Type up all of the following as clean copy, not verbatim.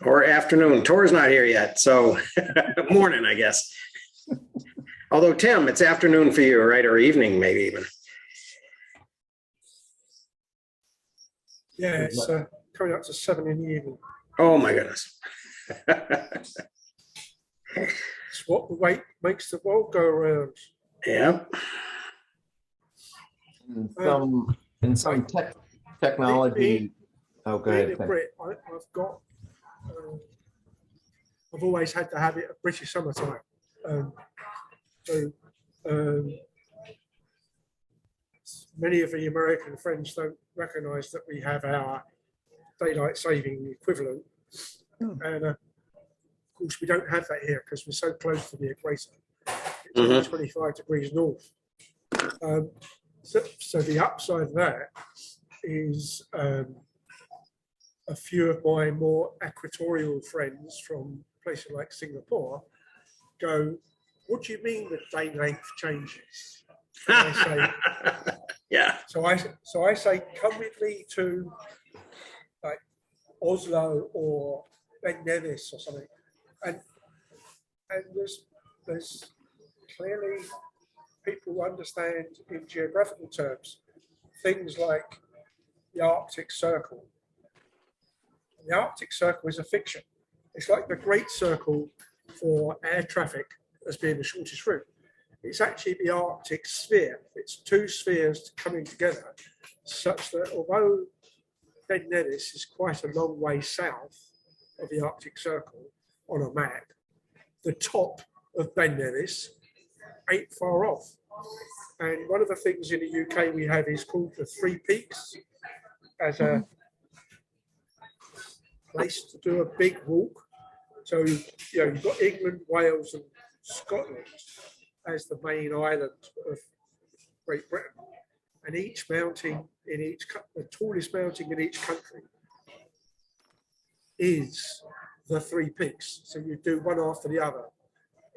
or afternoon. Tor's not here yet, so morning, I guess. Although, Tim, it's afternoon for you, right? Or evening, maybe even. Yeah, it's coming up to 7 in the evening. Oh, my goodness. It's what the weight makes the world go around. Yeah. In some technology. Oh, go ahead. Brit, I've always had the habit of British summertime. Many of the American friends don't recognise that we have our daylight saving equivalent, and of course we don't have that here because we're so close to the equator. It's only 25 degrees north. So the upside of that is a few of my more equatorial friends from places like Singapore go, "What do you mean the day length changes?" And I say, yeah. So I say, come with me to like Oslo or Ben Nevis or something, and there's clearly people who understand in geographical terms things like the Arctic Circle. And the Arctic Circle is a fiction. It's like the Great Circle for air traffic as being the shortest route. It's actually the Arctic sphere. It's two spheres coming together, such that although Ben Nevis is quite a long way south of the Arctic Circle on a map, the top of Ben Nevis ain't far off. And one of the things in the UK we have is called the Three Peaks as a place to do a big walk. So you've got England, Wales, and Scotland as the main island of Great Britain, and each mountain in each, the tallest mountain in each country is the Three Peaks. So you do one after the other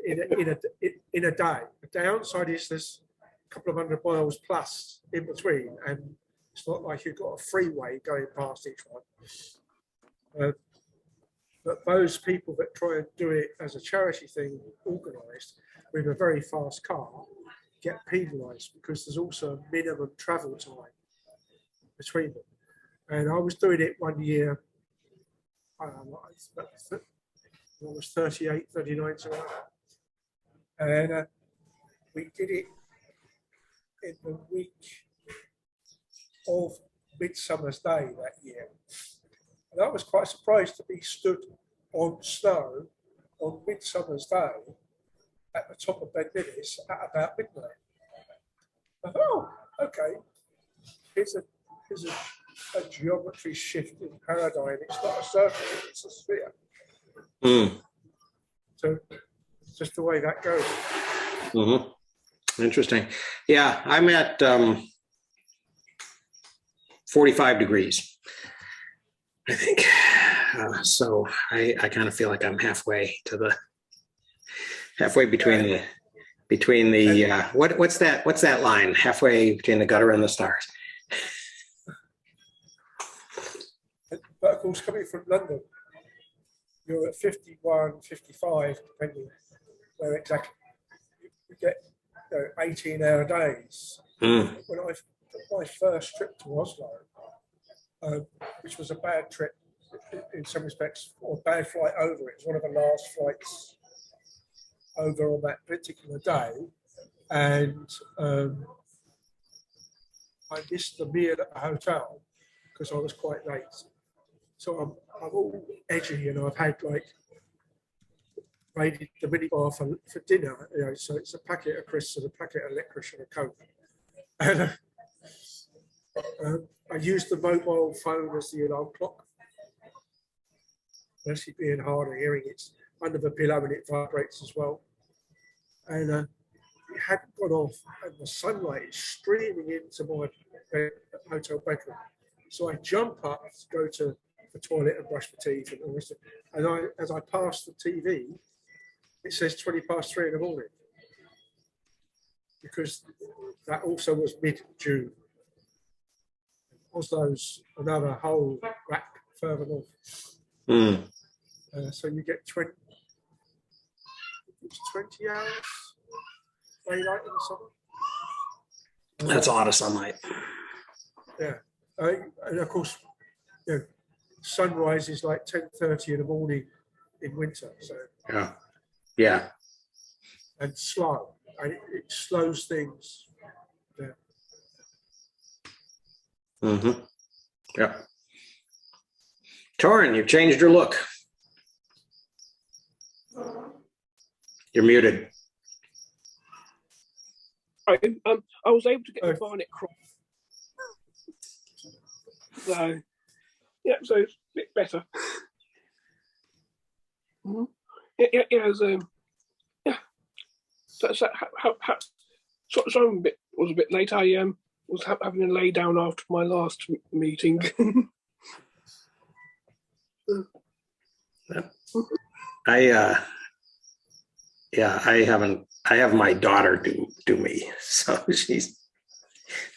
in a day. The downside is there's a couple of 100 miles plus in between, and it's not like you've got a freeway going past each one. But those people that try and do it as a charity thing, organised with a very fast car, get penalised because there's also a minimum travel time between them. And I was doing it one year, I was 38, 39, something like that. And we did it in the week of Midsummer's Day that year. And I was quite surprised to be stood on snow on Midsummer's Day at the top of Ben Nevis at about midnight. Oh, okay. Here's a geometry shift in paradigm. It's not a circle, it's a sphere. So it's just the way that goes. Interesting. Yeah, I'm at 45 degrees, I think. So I kind of feel like I'm halfway between the what's that line? Halfway between the gutter and the stars. But of course, coming from London, you're at 51, 55, depending where exactly. You get 18-hour days. When I took my first trip to Oslo, which was a bad trip in some respects, or a bad flight over, it was one of the last flights over on that particular day, and I missed the meal at the hotel because I was quite late. So I'm all edgy, and I've had raided the minibar for dinner. So it's a packet of crisps and a packet of licorice and a Coke. And I used the mobile phone as the alarm clock. Actually being hard of hearing, it's under the pillow and it vibrates as well. And it hadn't gone off, and the sunlight is streaming into my hotel bedroom. So I jump up to go to the toilet and brush my teeth and all this. And as I pass the TV, it says 3:20 in the morning, because that also was mid-June. Oslo's another whole whack further north. So you get 20 hours daylight in the summer. That's a lot of sunlight. Yeah, and of course, sunrise is like 10:30 in the morning in winter. So Yeah. and slow, and it slows things down. Mm-hmm. Yeah. Torin, you've changed your look. You're muted. I was able to get the Barnet crop. So, yeah, so it's a bit better. Mm-hmm. Yeah, So I'm was a bit late. I was having a lay down after my last meeting. I have my daughter do me, so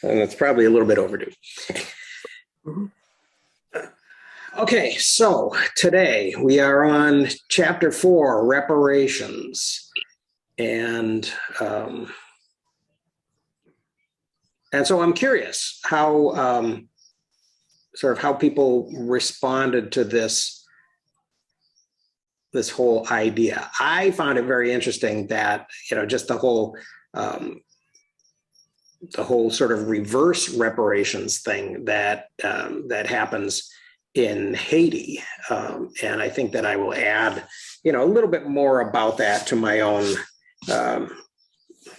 and it's probably a little bit overdue. Mm-hmm. Okay, so today we are on chapter 4, reparations, and so I'm curious how how people responded to this whole idea. I found it very interesting that just the whole sort of reverse reparations thing that happens in Haiti, and I think that I will add a little bit more about that to my own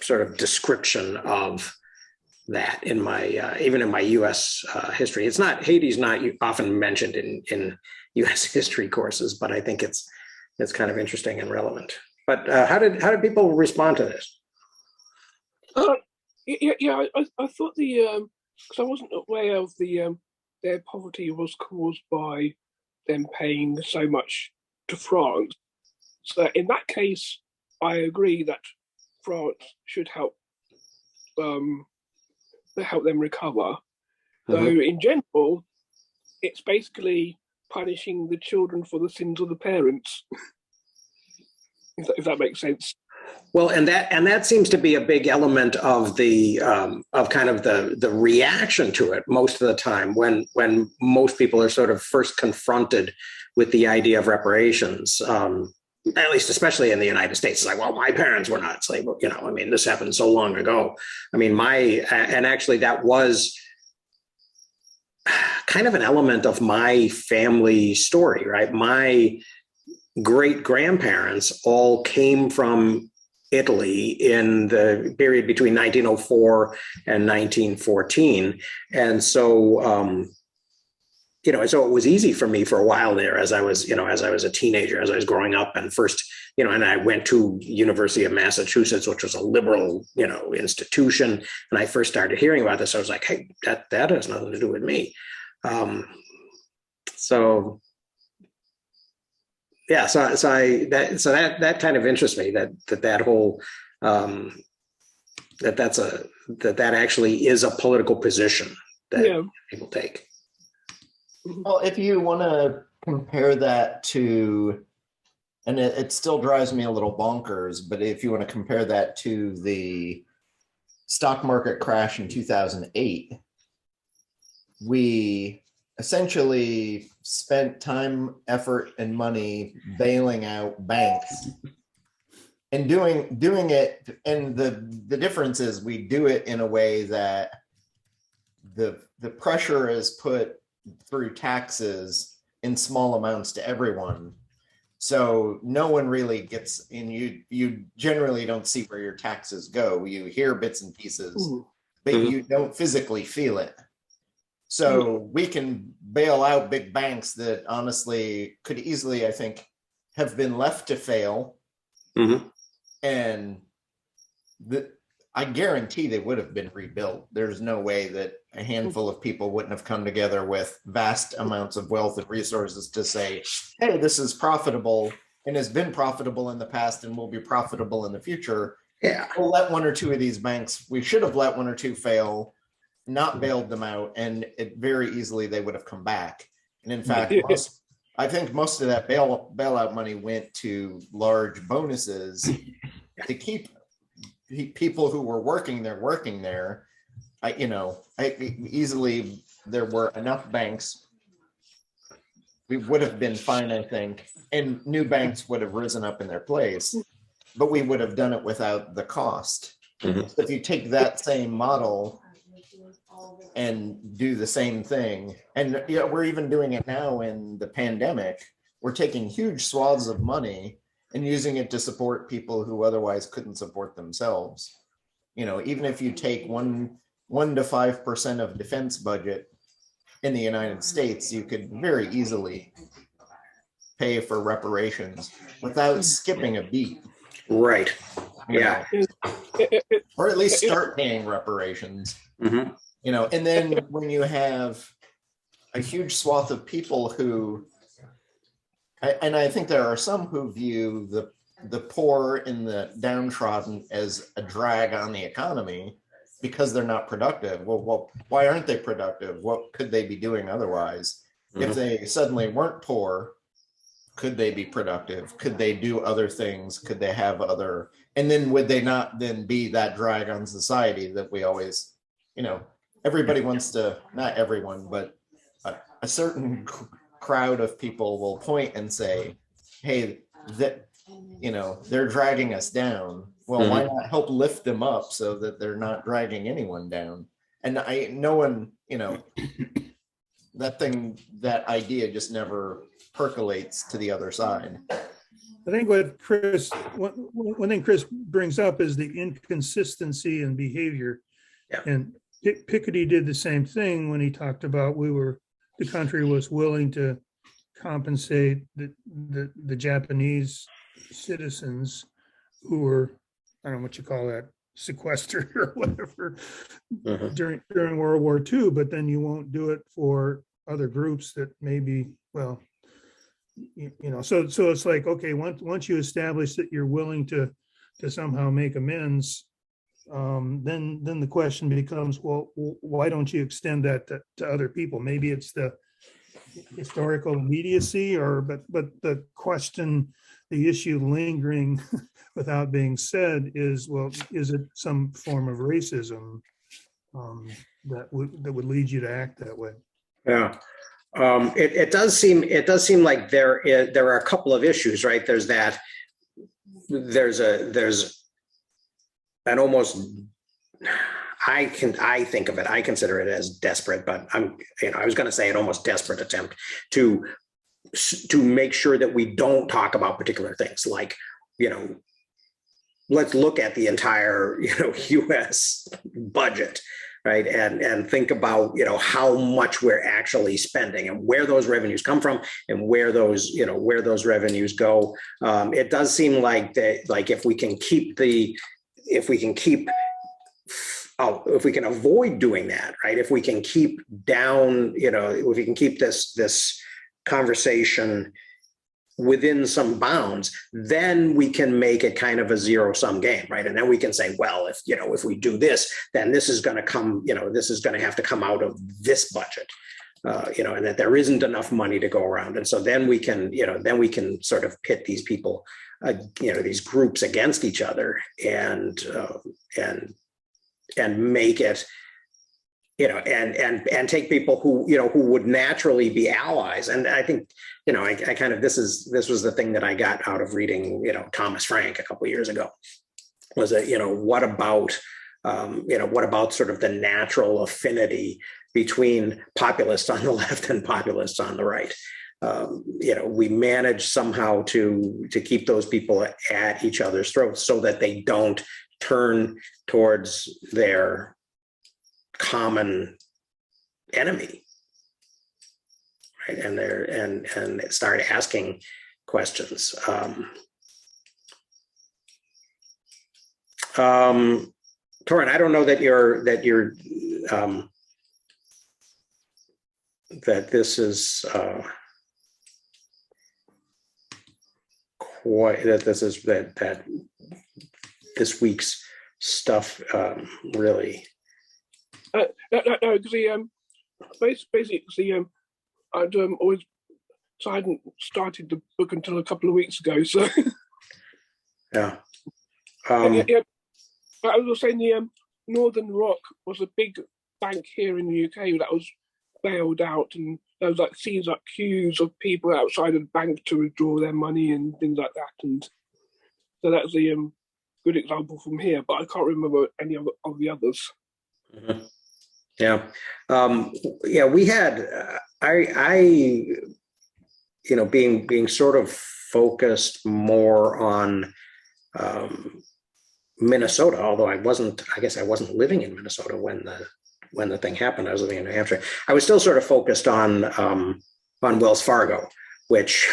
sort of description of that in my even in my U.S. History. Haiti's not often mentioned in U.S. history courses, but I think it's kind of interesting and relevant. But how did people respond to this? Yeah, I thought because I wasn't aware of their poverty was caused by them paying so much to France. So in that case, I agree that France should help them recover. Mm-hmm. Though in general, it's basically punishing the children for the sins of the parents. if that makes sense. Well, and that seems to be a big element of the of kind of the reaction to it most of the time when most people are sort of first confronted with the idea of reparations. At least, especially in the United States, it's like, well, my parents were not slave. I mean, this happened so long ago. I mean, and actually that was kind of an element of my family story, right? My great grandparents all came from Italy in the period between 1904 and 1914. And so, so it was easy for me for a while there as I was a teenager, as I was growing up and first, and I went to University of Massachusetts, which was a liberal, institution. And I first started hearing about this. I was like, hey, that has nothing to do with me. So that kind of interests me that whole that actually is a political position that people take. Well, if you want to compare that to, and it still drives me a little bonkers, but if you want to compare that to the stock market crash in 2008, we essentially spent time, effort, and money bailing out banks and doing it. And the difference is we do it in a way that the pressure is put through taxes in small amounts to everyone. So no one really gets in. You generally don't see where your taxes go. You hear bits and pieces, but you don't physically feel it. So we can bail out big banks that honestly could easily, I think, have been left to fail. And I guarantee they would have been rebuilt. There's no way that a handful of people wouldn't have come together with vast amounts of wealth and resources to say, hey, this is profitable and has been profitable in the past and will be profitable in the future. Yeah. We'll let one or two of these banks, we should have let one or two fail, not bailed them out, and it very easily they would have come back. And in fact, I think most of that bailout money went to large bonuses to keep people who were working there. Easily there were enough banks. We would have been fine, I think, and new banks would have risen up in their place, but we would have done it without the cost. Mhm. If you take that same model and do the same thing, and we're even doing it now in the pandemic, we're taking huge swaths of money and using it to support people who otherwise couldn't support themselves. Even if you take 1 to 5% of defense budget in the United States, you could very easily pay for reparations without skipping a beat. Right. Yeah. Or at least start paying reparations. Mm-hmm. And then when you have a huge swath of people who, and I think there are some who view the poor and the downtrodden as a drag on the economy because they're not productive. Well, why aren't they productive? What could they be doing otherwise? Mm-hmm. If they suddenly weren't poor, could they be productive? Could they do other things? Could they have other, and then would they not then be that drag on society that we always, everybody wants to, not everyone, but a certain crowd of people will point and say, hey, they're dragging us down. Well, mm-hmm. Why not help lift them up so that they're not dragging anyone down? And no one, that idea just never percolates to the other side. I think one thing Chris brings up is the inconsistency in behavior. Yeah. And Piketty did the same thing when he talked about the country was willing to compensate the Japanese citizens who were, I don't know what you call that, sequestered or whatever, mm-hmm. during World War II, but then you won't do it for other groups that maybe, well, so it's like, okay, once you establish that you're willing to somehow make amends, then the question becomes, well, why don't you extend that to other people? Maybe it's the historical immediacy, but the question, the issue lingering without being said is, well, is it some form of racism that would lead you to act that way? Yeah. It does seem like there are a couple of issues, right? There's an almost, I consider it as desperate, but I was going to say an almost desperate attempt to make sure that we don't talk about particular things, like, let's look at the entire, U.S. budget, right? And think about, how much we're actually spending and where those revenues come from and where those revenues go. It does seem like that, like if we can avoid doing that, right? If we can keep down, if we can keep this conversation within some bounds, then we can make it kind of a zero-sum game, right? And then we can say, well, if we do this, then this is going to come, this is going to have to come out of this budget, and that there isn't enough money to go around. And so then we can, sort of pit these people, these groups against each other and make it, and take people who would naturally be allies. And I think, I kind of, this was the thing that I got out of reading, Thomas Frank a couple of years ago, was that, what about sort of the natural affinity between populists on the left and populists on the right? We manage somehow to keep those people at each other's throats so that they don't turn towards their common enemy, right? And start asking questions. Torrin, I don't know that that this is that this week's stuff really. No, because basically, I'd always So I hadn't started the book until a couple of weeks ago. So Yeah. yeah, I was saying the Northern Rock was a big bank here in the UK that was bailed out, and there was seems like queues of people outside of the bank to withdraw their money and things like that. And so that's a good example from here, but I can't remember any of the others. Mm-hmm. Yeah. Yeah, we had, being sort of focused more on Minnesota, although I guess I wasn't living in Minnesota when the thing happened. I was living in New Hampshire. I was still sort of focused on Wells Fargo, which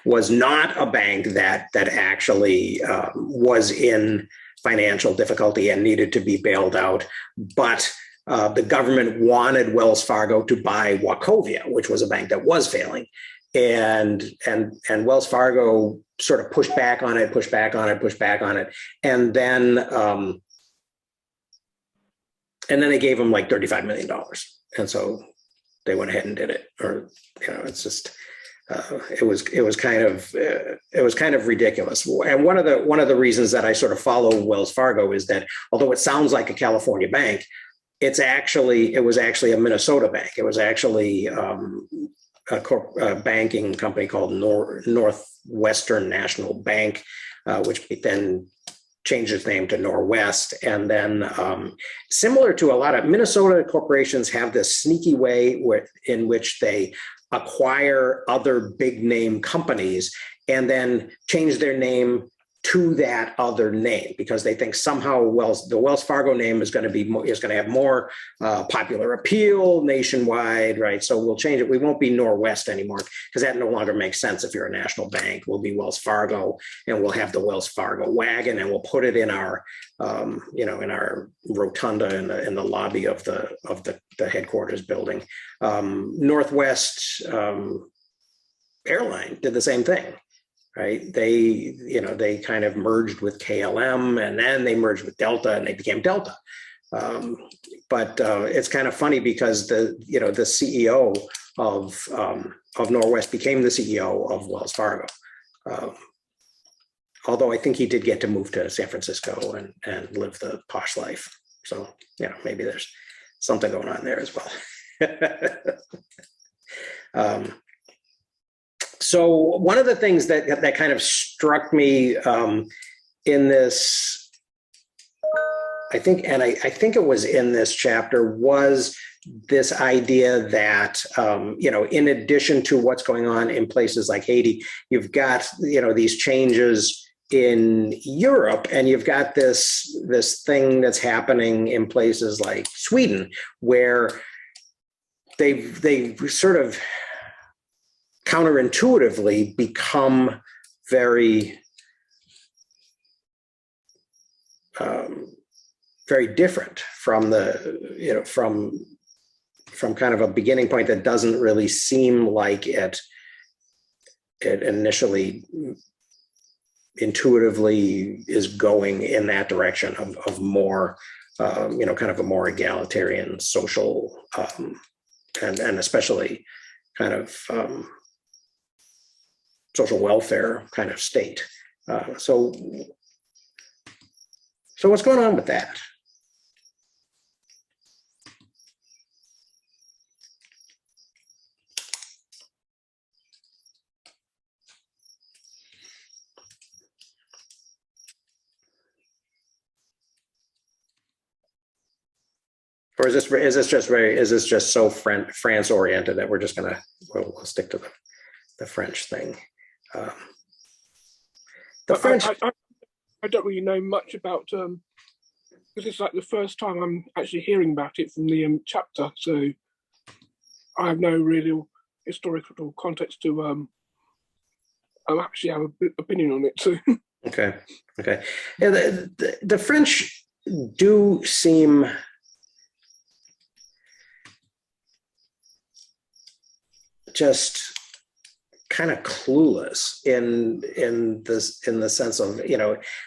was not a bank that actually was in financial difficulty and needed to be bailed out, but the government wanted Wells Fargo to buy Wachovia, which was a bank that was failing, and Wells Fargo sort of pushed back on it, and then they gave them like $35 million, and so they went ahead and did it. Or it's just it was kind of ridiculous. And one of the reasons that I sort of follow Wells Fargo is that although it sounds like a California bank, it was actually a Minnesota bank. It was actually a banking company called Northwestern National Bank, which then changed its name to Norwest. And then similar to a lot of Minnesota corporations have this sneaky way in which they acquire other big name companies and then change their name to that other name because they think somehow the Wells Fargo name is going to have more popular appeal nationwide, right? So we'll change it. We won't be Norwest anymore because that no longer makes sense. If you're a national bank, we'll be Wells Fargo, and we'll have the Wells Fargo wagon, and we'll put it in our, in our rotunda in the lobby of the headquarters building. Northwest Airline did the same thing. Right, they kind of merged with KLM, and then they merged with Delta, and they became Delta. But it's kind of funny because the CEO of Norwest became the CEO of Wells Fargo. Although I think he did get to move to San Francisco and live the posh life. So maybe there's something going on there as well. So one of the things that kind of struck me in this, I think it was in this chapter, was this idea that in addition to what's going on in places like Haiti, you've got these changes in Europe, and you've got this thing that's happening in places like Sweden, where they've sort of counterintuitively become very, very different from from kind of a beginning point that doesn't really seem like it initially intuitively is going in that direction of more, kind of a more egalitarian social, and especially kind of social welfare kind of state. So what's going on with that? Or is this just so France oriented that we're just we'll stick to the French thing? French. I don't really know much about because it's like the first time I'm actually hearing about it from the chapter, so I have no real historical context to actually have an opinion on it too. Okay. Yeah, the French do seem just kind of clueless in the sense of,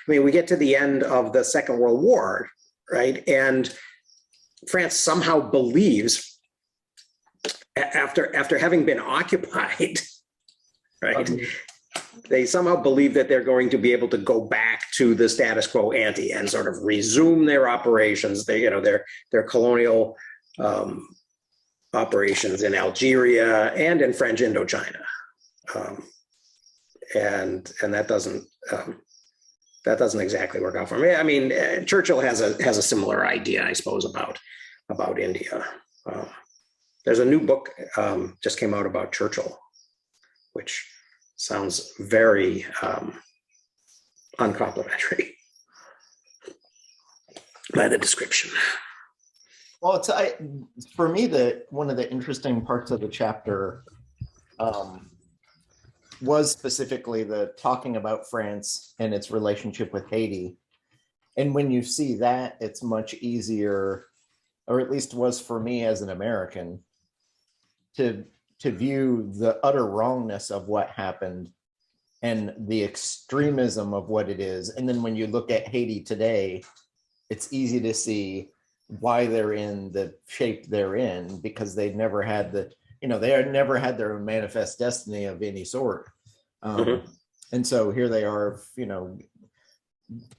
we get to the end of the Second World War, right? And France somehow believes after having been occupied, right? Um, They somehow believe that they're going to be able to go back to the status quo ante and sort of resume their operations, their colonial operations in Algeria and in French Indochina, and that doesn't exactly work out for me. I mean, Churchill has a similar idea, I suppose, about India. There's a new book just came out about Churchill, which sounds very uncomplimentary by the description. Well, for me, one of the interesting parts of the chapter was specifically the talking about France and its relationship with Haiti. And when you see that, it's much easier, or at least was for me as an American, to view the utter wrongness of what happened and the extremism of what it is. And then when you look at Haiti today, it's easy to see why they're in the shape they're in, because they never had never had their manifest destiny of any sort. And so here they are,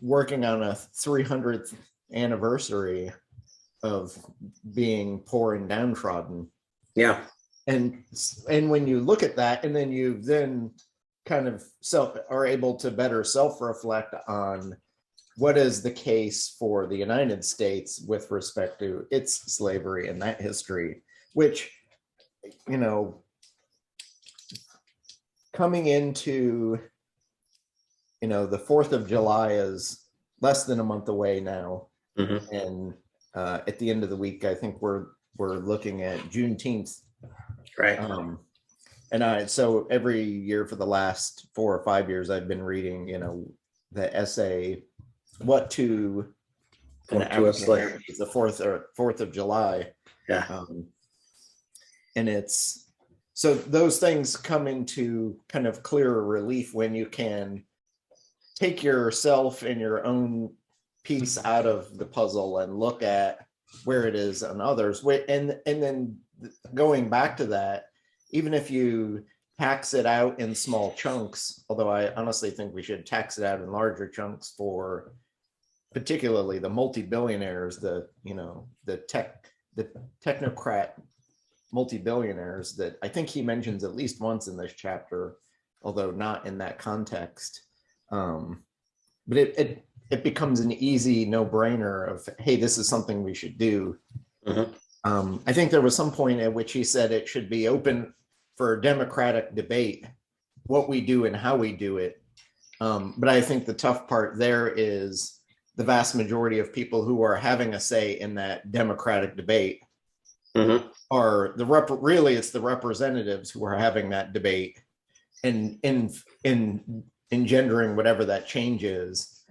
working on a 300th anniversary of being poor and downtrodden. Yeah. And when you look at that, and then you kind of are able to better self-reflect on what is the case for the United States with respect to its slavery and that history, which, coming into, the 4th of July is less than a month away now. And at the end of the week, I think we're looking at Juneteenth. Right. So every year for the last 4 or 5 years, I've been reading, the essay, "What to an African Heritage, the 4th of July." Yeah. And it's, so those things come into kind of clearer relief when you can take yourself and your own piece out of the puzzle and look at where it is on others. And then going back to that, even if you tax it out in small chunks, although I honestly think we should tax it out in larger chunks for particularly the multi-billionaires, the technocrat multi-billionaires that I think he mentions at least once in this chapter, although not in that context. But it becomes an easy no-brainer of, hey, this is something we should do. I think there was some point at which he said it should be open for democratic debate, what we do and how we do it. But I think the tough part there is the vast majority of people who are having a say in that democratic debate are really it's the representatives who are having that debate and in engendering whatever that change is.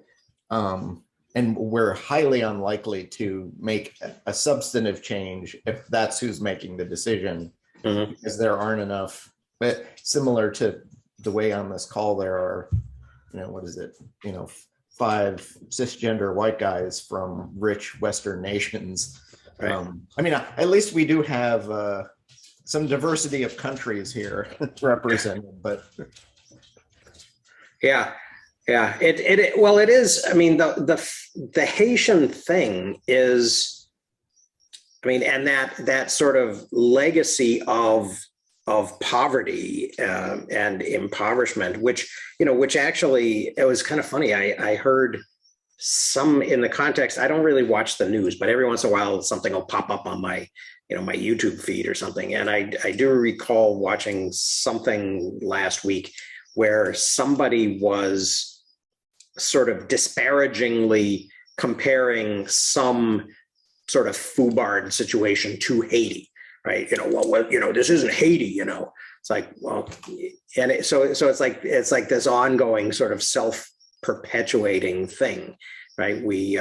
And we're highly unlikely to make a substantive change if that's who's making the decision, because there aren't enough. But similar to the way on this call, there are, 5 cisgender white guys from rich Western nations. Right. At least we do have some diversity of countries here represented, but yeah. It is. I mean, the Haitian thing is, and that sort of legacy of poverty and impoverishment, which actually, it was kind of funny. I heard some in the context. I don't really watch the news, but every once in a while something will pop up on my my YouTube feed or something, and I do recall watching something last week where somebody was sort of disparagingly comparing some sort of foobarred situation to Haiti, right? This isn't Haiti, It's like, well, and so it's like this ongoing sort of self-perpetuating thing, right? We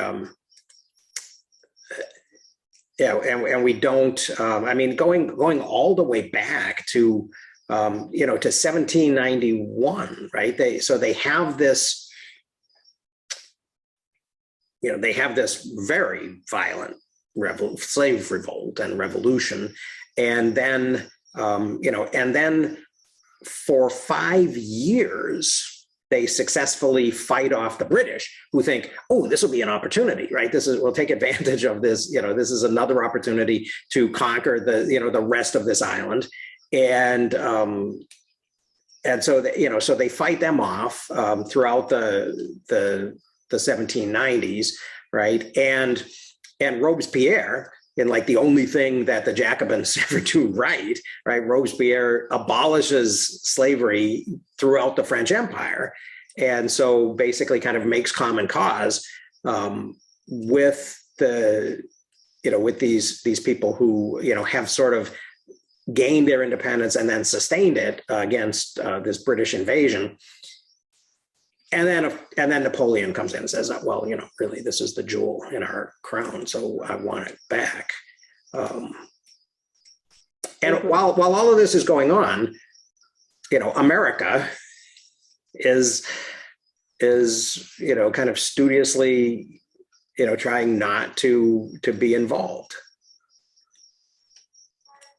and we don't. Going all the way back to to 1791, right? They have this. They have this very violent slave revolt and revolution, and then And then for 5 years, they successfully fight off the British, who think, oh, this will be an opportunity, right? We'll take advantage of this. This is another opportunity to conquer the rest of this island. And so they fight them off throughout the 1790s, right? And Robespierre, in like the only thing that the Jacobins ever do right, Robespierre abolishes slavery throughout the French Empire. And so basically kind of makes common cause with these people who, have sort of gained their independence and then sustained it against this British invasion. And then Napoleon comes in and says, well, really, this is the jewel in our crown, so I want it back. And while all of this is going on, America is kind of studiously, trying not to be involved.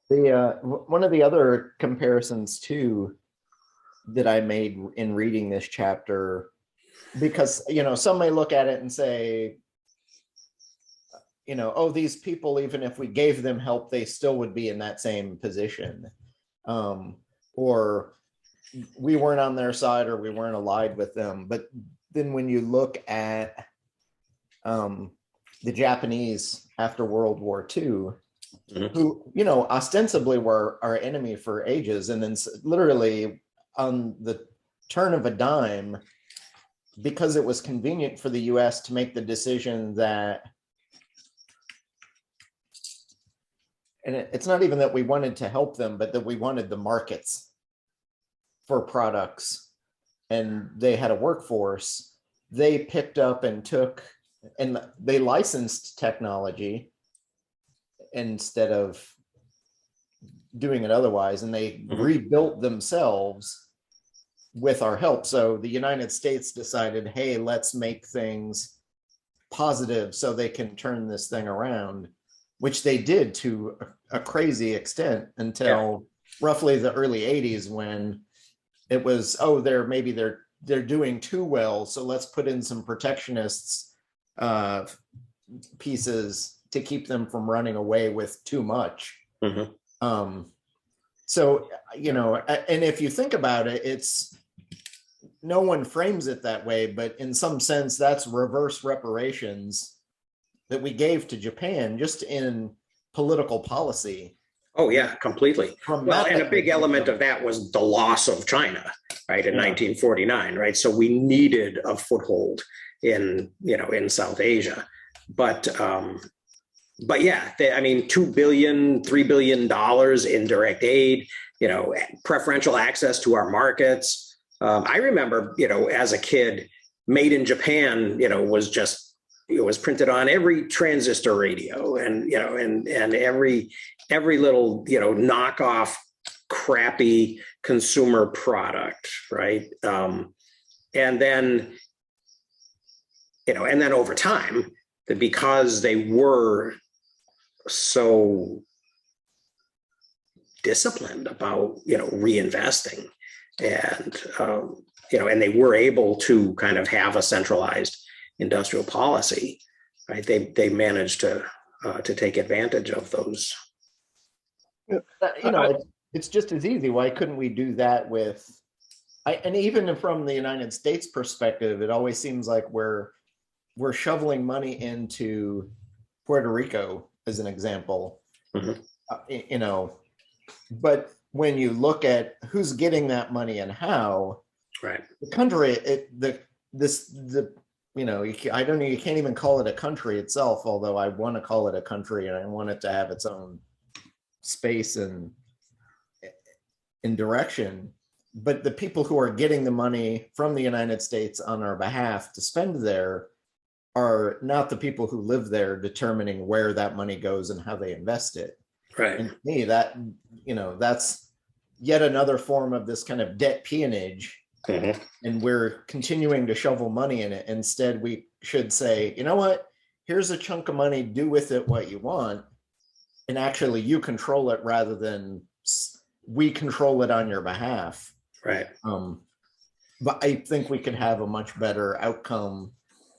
One of the other comparisons too that I made in reading this chapter, because some may look at it and say, oh, these people, even if we gave them help, they still would be in that same position, or we weren't on their side, or we weren't allied with them. But then when you look at the Japanese after World War II, who ostensibly were our enemy for ages, and then literally on the turn of a dime, because it was convenient for the US to make the decision that, and it's not even that we wanted to help them, but that we wanted the markets for products, and they had a workforce, they picked up and took, and they licensed technology instead of doing it otherwise, and they rebuilt themselves with our help. So the United States decided, hey, let's make things positive so they can turn this thing around, which they did to a crazy extent until roughly the early 80s, when it was, oh, they're doing too well, so let's put in some protectionists pieces to keep them from running away with too much. So, and if you think about it, it's, no one frames it that way, but in some sense, that's reverse reparations that we gave to Japan just in political policy. Oh, yeah, completely. Well, and a big element of that was the loss of China, right, in 1949, right? So we needed a foothold in South Asia. But yeah, $2 billion, $3 billion in direct aid, preferential access to our markets. I remember, as a kid, Made in Japan, was just, it was printed on every transistor radio, and every little, knockoff crappy consumer product, right? And then over time, that because they were so disciplined about, reinvesting, and and they were able to kind of have a centralized industrial policy, right? They managed to take advantage of those. It's just as easy. Why couldn't we do that with? And even from the United States perspective, it always seems like we're shoveling money into Puerto Rico as an example. But when you look at who's getting that money and how, right, the country, I don't know, you can't even call it a country itself, although I want to call it a country and I want it to have its own space and direction. But the people who are getting the money from the United States on our behalf to spend there are not the people who live there determining where that money goes and how they invest it. Right. And to me, that, that's yet another form of this kind of debt peonage. And we're continuing to shovel money in it. Instead, we should say, you know what, here's a chunk of money, do with it what you want. And actually you control it rather than we control it on your behalf. Right. But I think we could have a much better outcome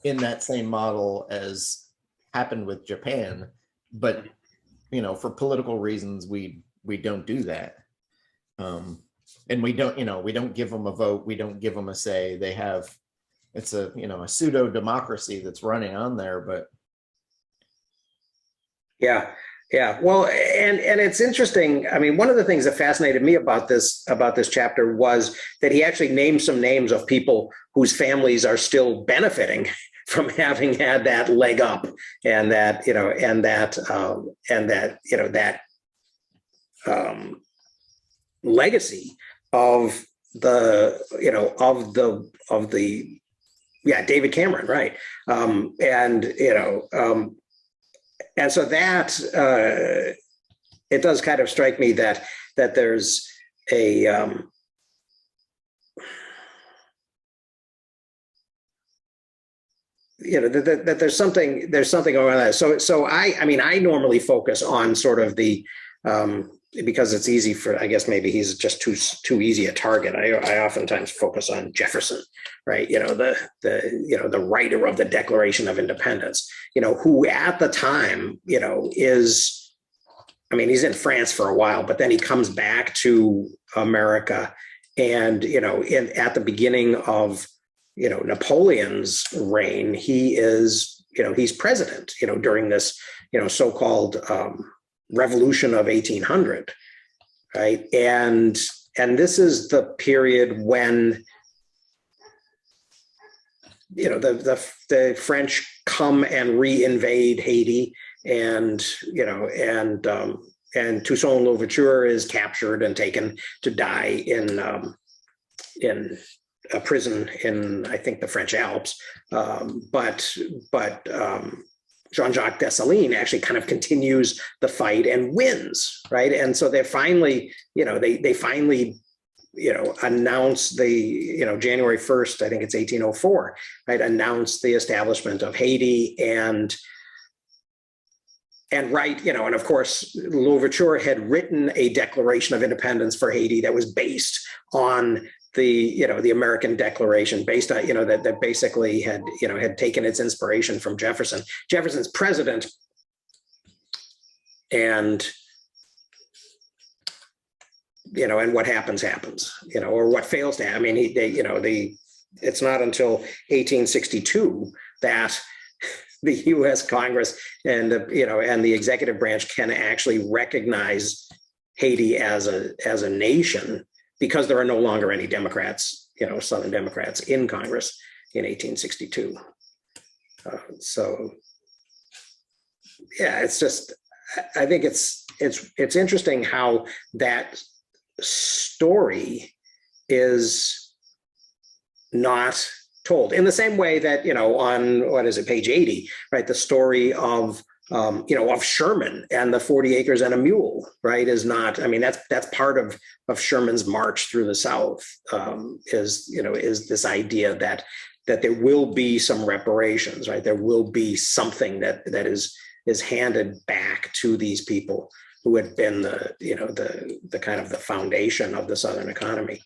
in that same model as happened with Japan. But, you know, for political reasons, we don't do that. And we don't give them a vote. We don't give them a say. They have, it's a pseudo democracy that's running on there, but. Yeah. Yeah. Well, and it's interesting. I mean, one of the things that fascinated me about this chapter was that he actually named some names of people whose families are still benefiting from having had that leg up, and that legacy of David Cameron, right? And so that it does kind of strike me that there's a that there's something going on there. So I normally focus on sort of the because it's easy for, I guess maybe he's just too easy a target. I oftentimes focus on Jefferson, right? The writer of the Declaration of Independence, who at the time, he's in France for a while, but then he comes back to America, and at the beginning of Napoleon's reign, he is he's president during this so-called Revolution of 1800, right? And this is the period when the French come and re-invade Haiti, and Toussaint Louverture is captured and taken to die in a prison in, I think, the French Alps. But Jean-Jacques Dessalines actually kind of continues the fight and wins, right? And so they finally, they finally announce the, January 1st, I think it's 1804, right? Announce the establishment of Haiti, and right, and of course, Louverture had written a Declaration of Independence for Haiti that was based on the American Declaration, based on, that basically had taken its inspiration from Jefferson. Jefferson's president, and and what happens, or what fails to happen. It's not until 1862 that the U.S. Congress and the executive branch can actually recognize Haiti as a nation, because there are no longer any Democrats, Southern Democrats in Congress in 1862. So, yeah, it's just, I think it's interesting how that story is not told in the same way that, on, what is it, page 80, right? The story of Sherman and the 40 acres and a mule, right, is not, that's part of Sherman's march through the South, is this idea that there will be some reparations, right? There will be something that is handed back to these people who had been the kind of the foundation of the Southern economy.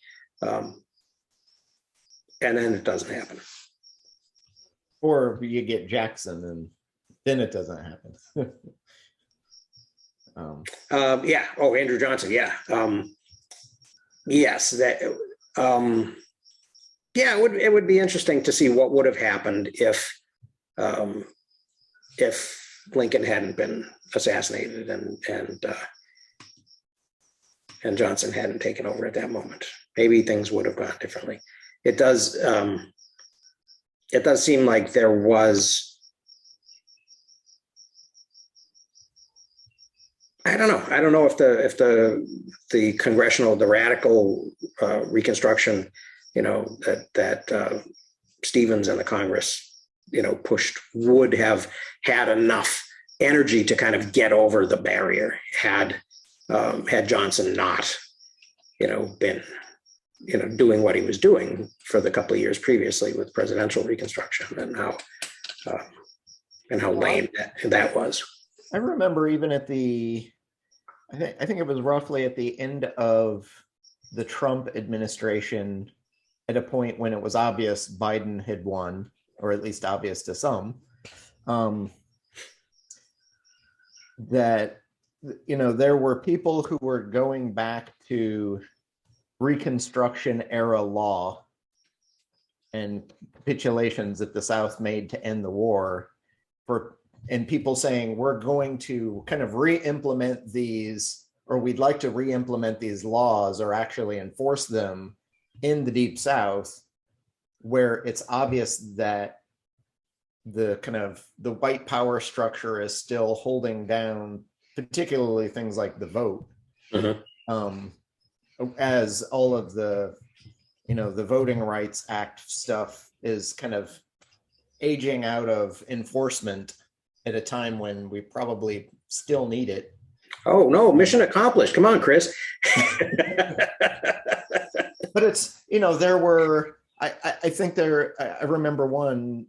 And then it doesn't happen. Or you get Jackson, and then it doesn't happen. Andrew Johnson. Yeah. Yes. That. It would be interesting to see what would have happened if Lincoln hadn't been assassinated and Johnson hadn't taken over at that moment. Maybe things would have gone differently. It does seem like there was. I don't know if the congressional, the radical Reconstruction, that Stevens and the Congress, pushed, would have had enough energy to kind of get over the barrier had Johnson not, been, doing what he was doing for the couple of years previously with presidential Reconstruction, and how lame that was. I remember even at the I think it was roughly at the end of the Trump administration, at a point when it was obvious Biden had won, or at least obvious to some, that, you know, there were people who were going back to Reconstruction era law and capitulations that the South made to end the war, and people saying, we're going to kind of re-implement these, or we'd like to re-implement these laws or actually enforce them in the Deep South, where it's obvious that the kind of the white power structure is still holding down, particularly things like the vote. As all of the, you know, the Voting Rights Act stuff is kind of aging out of enforcement at a time when we probably still need it. Oh no, mission accomplished. Come on, Chris. But it's, you know, there were, I think there, I remember one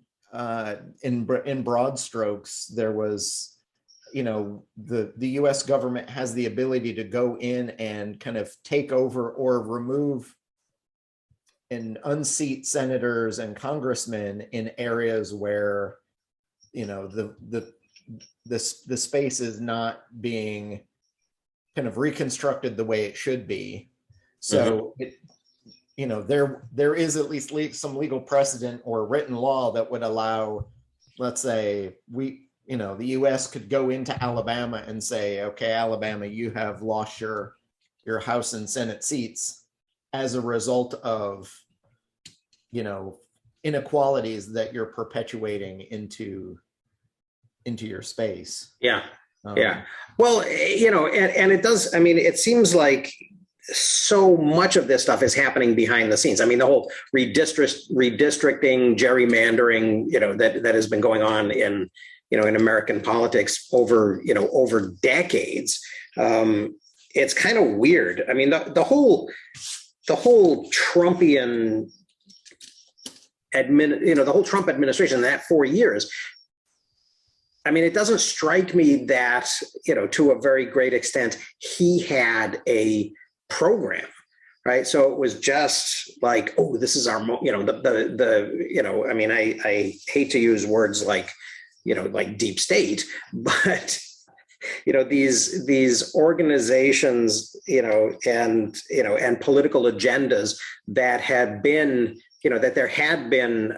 in broad strokes, there was, you know, the US government has the ability to go in and kind of take over or remove and unseat senators and congressmen in areas where, you know, the space is not being kind of reconstructed the way it should be. So it, you know, there is at least some legal precedent or written law that would allow, let's say, you know, the US could go into Alabama and say, okay, Alabama, you have lost your House and Senate seats as a result of, you know, inequalities that you're perpetuating into your space. Yeah. Yeah. Well, you know, and it does, I mean, it seems like so much of this stuff is happening behind the scenes. I mean, the whole redistricting, gerrymandering, you know, that has been going on in, you know, in American politics over, you know, over decades. It's kind of weird. I mean, the whole Trumpian the whole Trump administration, that 4 years, I mean, it doesn't strike me that, you know, to a very great extent, he had a program, right? So it was just like, oh, this is our, you know, the you know, I mean, I hate to use words like, you know, like deep state, but, you know, these organizations, you know, and political agendas that had been, you know, that there had been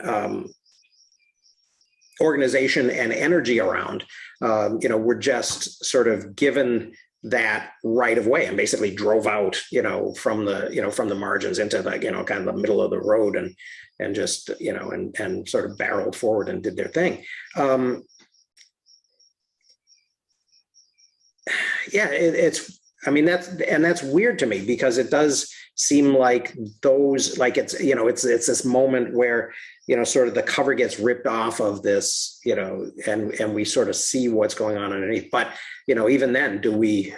organization and energy around, you know, were just sort of given that right of way and basically drove out, you know, from the margins into the, you know, kind of the middle of the road and just, you know, and sort of barreled forward and did their thing. Yeah, it's, I mean, that's weird to me, because it does seem like those, like it's, you know, it's this moment where, you know, sort of the cover gets ripped off of this, you know, and we sort of see what's going on underneath. But, you know, even then, do we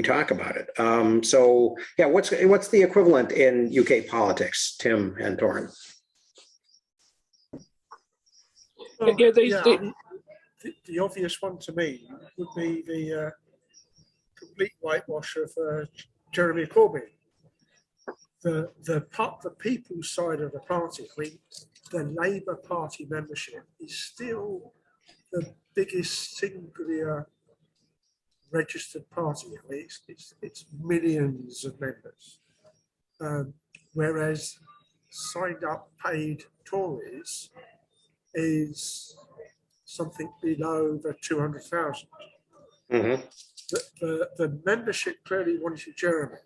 talk about it? So yeah, what's the equivalent in UK politics, Tim and Torrin? The obvious one to me would be the complete whitewash of Jeremy Corbyn. The people's side of the party, I mean, the Labour Party membership is still the biggest singular registered party. I mean, it's millions of members, whereas signed up paid Tories is something below the 200,000. The membership clearly wanted Jeremy,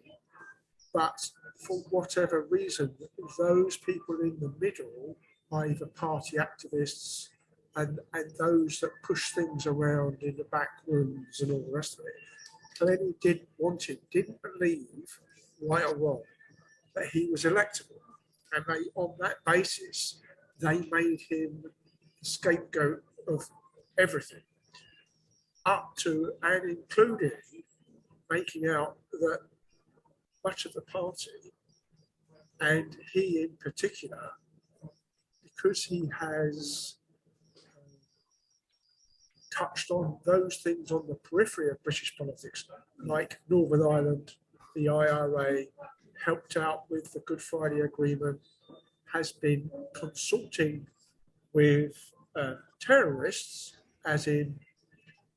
but for whatever reason, those people in the middle, either party activists and those that push things around in the back rooms and all the rest of it, clearly didn't want him, didn't believe, right or wrong, that he was electable. And they, on that basis, they made him the scapegoat of everything, up to and including making out that much of the party, and he in particular, because he has touched on those things on the periphery of British politics, like Northern Ireland, the IRA, helped out with the Good Friday Agreement, has been consulting with terrorists, as in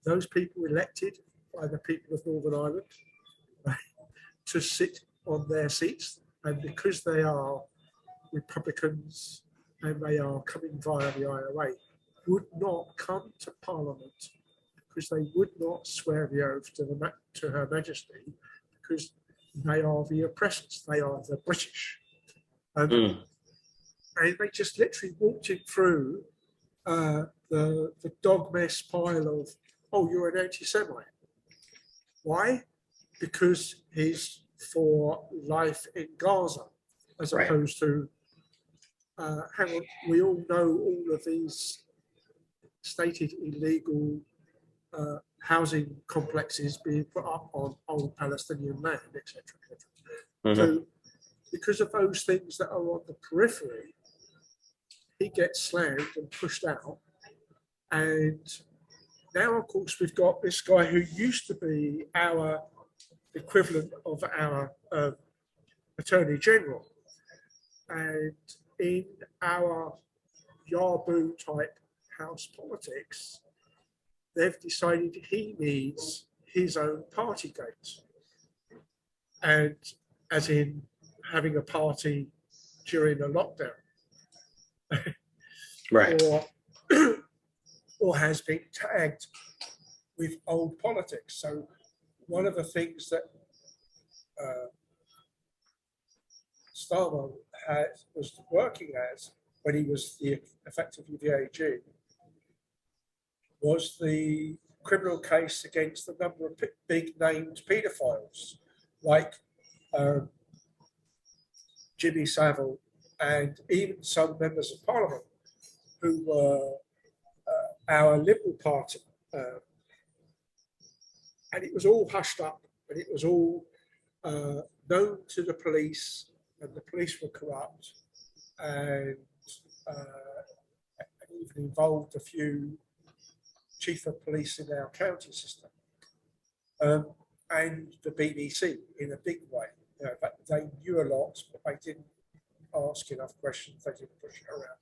those people elected by the people of Northern Ireland, right, to sit on their seats. And because they are Republicans and they are coming via the IRA, would not come to Parliament because they would not swear the oath to Her Majesty, because they are the oppressors, they are the British. And they just literally walked him through the dog mess pile of, oh, you're an anti-Semite. Why? Because he's for life in Gaza, as Right. opposed to, hang on, we all know all of these stated illegal housing complexes being put up on old Palestinian land, etc. So because of those things that are on the periphery, he gets slammed and pushed out. And now, of course, we've got this guy who used to be our equivalent of our Attorney General. And in our Yarbu type house politics, they've decided he needs his own party gate. And as in having a party during a lockdown. Right. or has been tagged with old politics. So one of the things that Starmer was working as when he was effectively the AG was the criminal case against a number of big named paedophiles, like Jimmy Savile and even some members of Parliament who were our Liberal Party. And it was all hushed up, and it was all known to the police, and the police were corrupt, and even involved a few chief of police in our county system, and the BBC in a big way. You know, they knew a lot, but they didn't ask enough questions. They didn't push it around.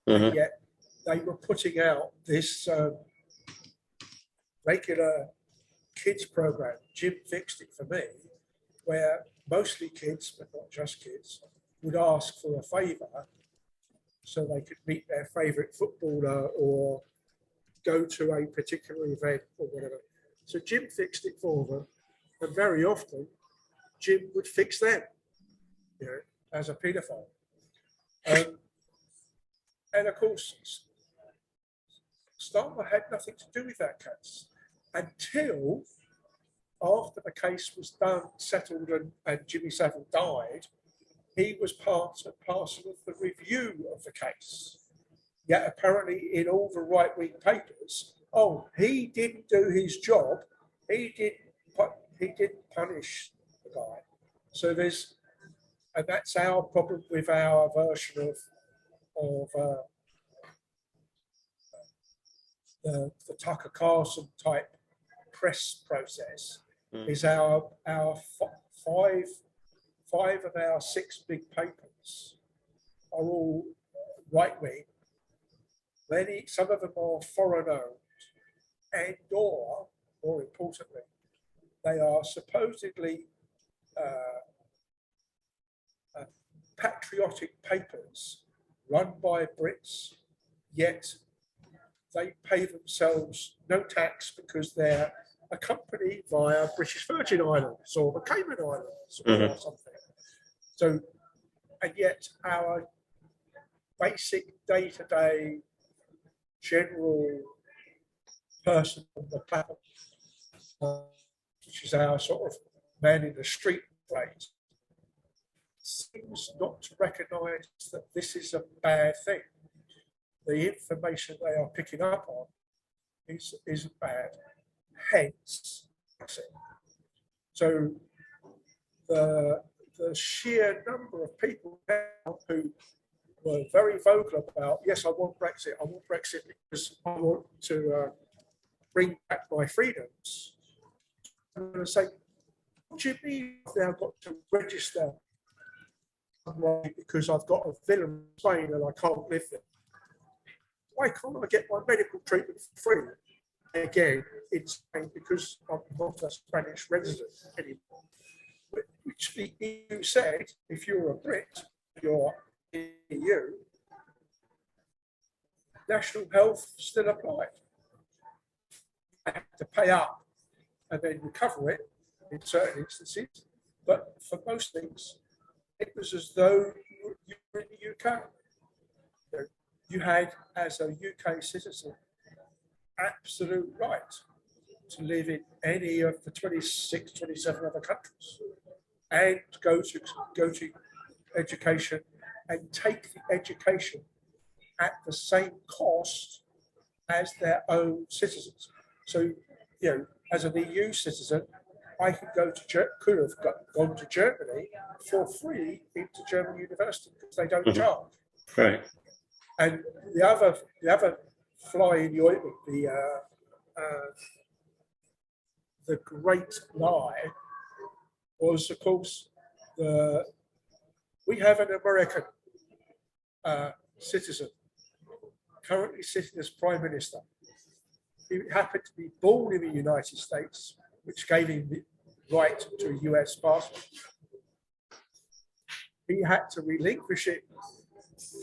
And yet they were putting out this regular kids program. Jim fixed it for me, where mostly kids, but not just kids, would ask for a favour so they could meet their favourite footballer or go to a particular event or whatever. So Jim fixed it for them, and very often Jim would fix them, you know, as a paedophile. And of course, Starmer had nothing to do with that case until after the case was done, settled, and Jimmy Savile died. He was part and parcel of the review of the case. Yet apparently in all the right-wing papers, oh, he didn't do his job. He didn't punish the guy. So and that's our problem with our version of the Tucker Carlson type press process. Is our five of our 6 big papers are all right-wing. Some of them are foreign-owned, and or, more importantly, they are supposedly patriotic papers run by Brits, yet they pay themselves no tax because they're a company via British Virgin Islands or the Cayman Islands or something. So, and yet our basic day-to-day general person on the planet, which is our sort of man in the street phrase, seems not to recognise that this is a bad thing. The information they are picking up on is bad. Hence, so the sheer number of people now who were very vocal about, yes, I want Brexit because I want to bring back my freedoms, I'm going to say, what do you mean I've now got to register because I've got a villa in Spain and I can't live there? Why can't I get my medical treatment for free? Again, it's because I'm not a Spanish resident anymore. Which the EU said, if you're a Brit, you're in the EU, national health still applied. I have to pay up and then recover it in certain instances, but for most things, it was as though you were in the UK. You had, as a UK citizen, absolute right to live in any of the 26, 27 other countries and go to education and take the education at the same cost as their own citizens. So, as an EU citizen, I could could have gone to Germany for free into German university because they don't charge. Right. And the other fly in the ointment, the great lie was, of course, we have an American citizen currently sitting as Prime Minister. He happened to be born in the United States, which gave him the right to a US passport. He had to relinquish it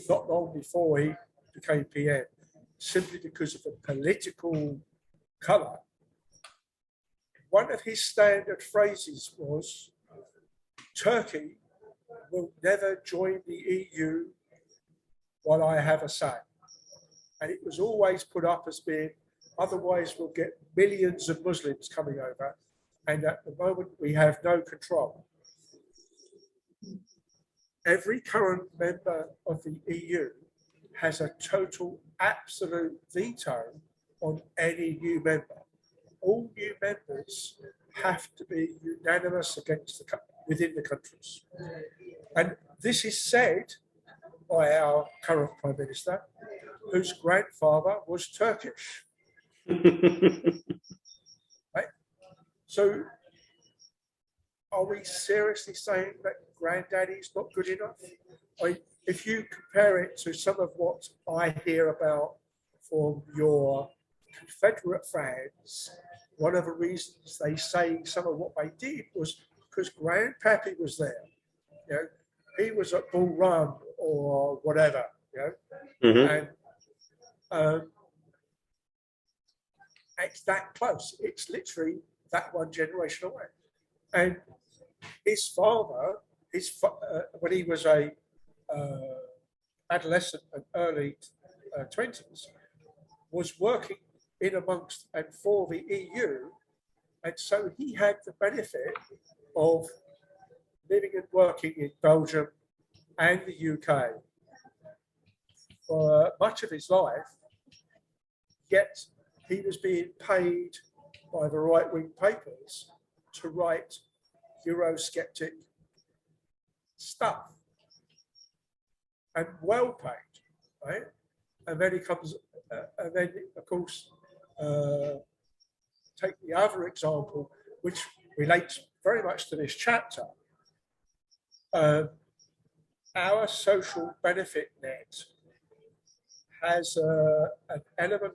not long before he became PM, simply because of the political colour. One of his standard phrases was, Turkey will never join the EU while I have a say. And it was always put up as being, otherwise we'll get millions of Muslims coming over, and at the moment we have no control. Every current member of the EU has a total absolute veto on any new member. All new members have to be unanimous within the countries. And this is said by our current Prime Minister, whose grandfather was Turkish. Right? So are we seriously saying that granddaddy's not good enough? If you compare it to some of what I hear about from your Confederate fans, one of the reasons they say some of what they did was because Grandpappy was there. He was at Bull Run or whatever. And it's that close. It's literally that one generation away. And his father, when he was a adolescent and early 20s, was working in amongst and for the EU, and so he had the benefit of living and working in Belgium and the UK for much of his life, yet he was being paid by the right-wing papers to write Eurosceptic stuff, and well paid, right? And then he comes, and then of course, take the other example, which relates very much to this chapter. Our social benefit net has an element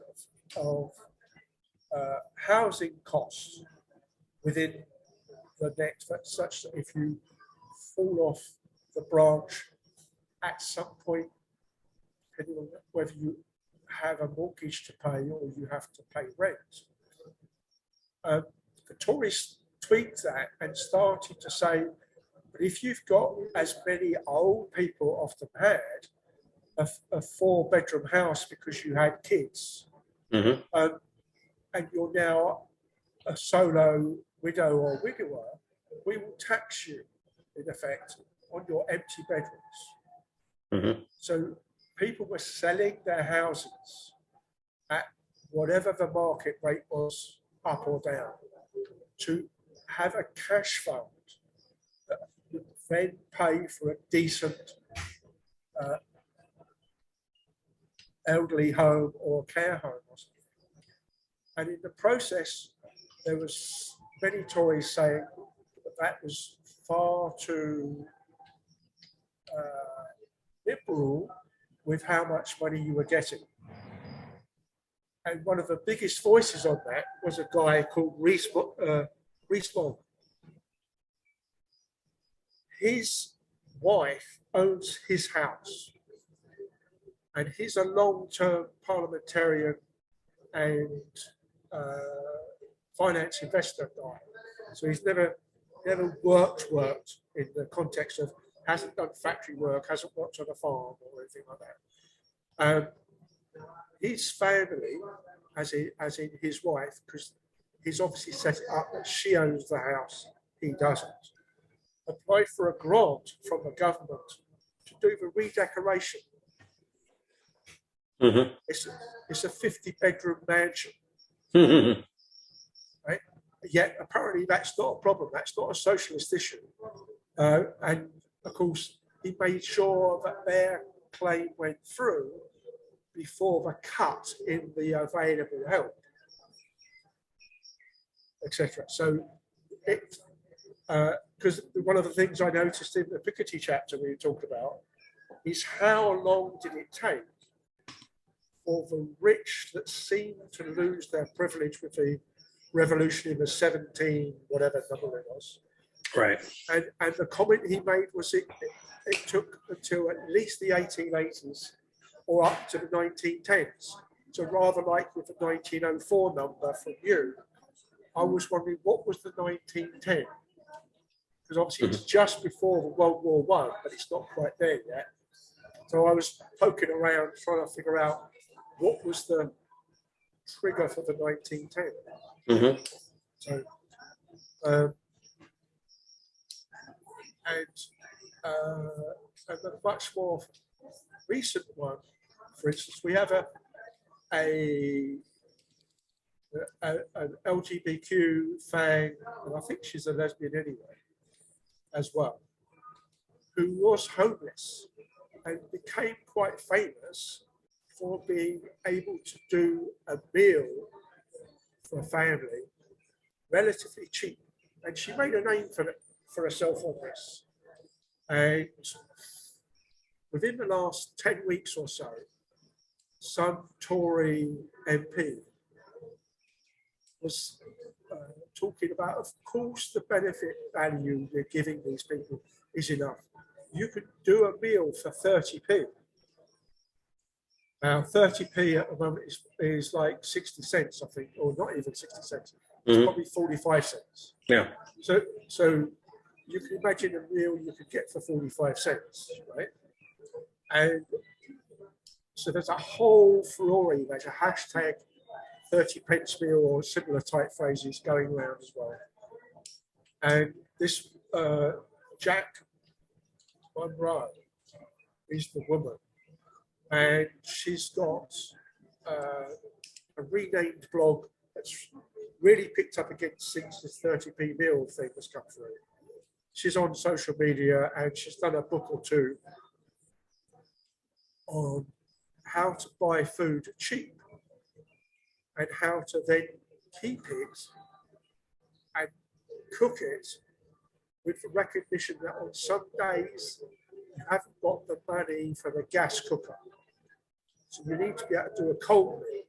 of housing costs within the net, such that if you fall off the branch at some point, depending on whether you have a mortgage to pay or you have to pay rent. The Tories tweaked that and started to say, but if you've got, as many old people often had, a 4-bedroom house because you had kids, and you're now a solo widow or widower, we will tax you, in effect, on your empty bedrooms. So people were selling their houses at whatever the market rate was, up or down, to have a cash fund that would then pay for a decent elderly home or care home or something. And in the process, there was many Tories saying that was far too liberal with how much money you were getting. And one of the biggest voices on that was a guy called Rees Mogg. His wife owns his house, and he's a long-term parliamentarian and finance investor guy. So he's never worked in the context of, hasn't done factory work, hasn't worked on a farm or anything like that. His family, as in his wife, because he's obviously set it up that she owns the house, he doesn't, applied for a grant from the government to do the redecoration. Mm-hmm. It's a 50-bedroom mansion. Mm-hmm. Right? Yet apparently that's not a problem. That's not a socialist issue. And of course, he made sure that their claim went through before the cut in the available help, etc. So it, because one of the things I noticed in the Piketty chapter we talked about is how long did it take for the rich that seemed to lose their privilege with the revolution in the 17, whatever number it was. Right. And the comment he made was it took until at least the 1880s or up to the 1910s. So rather like with the 1904 number from you, I was wondering what was the 1910? Because obviously it's just before the World War I, but it's not quite there yet. So I was poking around trying to figure out what was the trigger for the 1910. Mm-hmm. So, and a much more recent one, for instance, we have an LGBTQ fan, and I think she's a lesbian anyway, as well, who was homeless and became quite famous for being able to do a meal for a family relatively cheap. And she made a name for herself on this. And within the last 10 weeks or so, some Tory MP was talking about, of course, the benefit value we're giving these people is enough. You could do a meal for 30p. Now, 30p at the moment is like 60 cents, I think, or not even 60 cents. It's probably 45 cents. Yeah. So you can imagine a meal you could get for 45 cents, right? And so there's a whole flurry, there's a hashtag 30 pence meal or similar type phrases going around as well. And this Jack Monroe is the woman. And she's got a renamed blog that's really picked up again since this 30p meal thing has come through. She's on social media and she's done a book or two on how to buy food cheap and how to then keep it and cook it with the recognition that on some days you haven't got the money for the gas cooker. So you need to be able to do a cold meal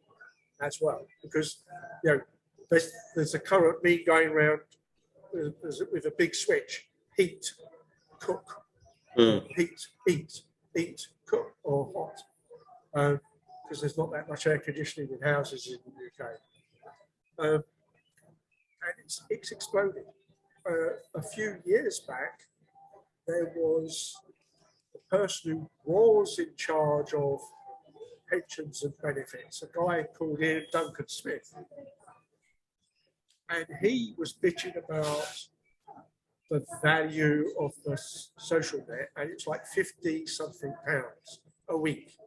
as well, because there's a current meme going around with a big switch: heat, cook, heat, eat, cook, or hot, because there's not that much air conditioning in houses in the UK, and it's exploding. A few years back, there was a person who was in charge of pensions and benefits, a guy called Ian Duncan Smith. And he was bitching about the value of the social net, and it's like 50 something pounds a week.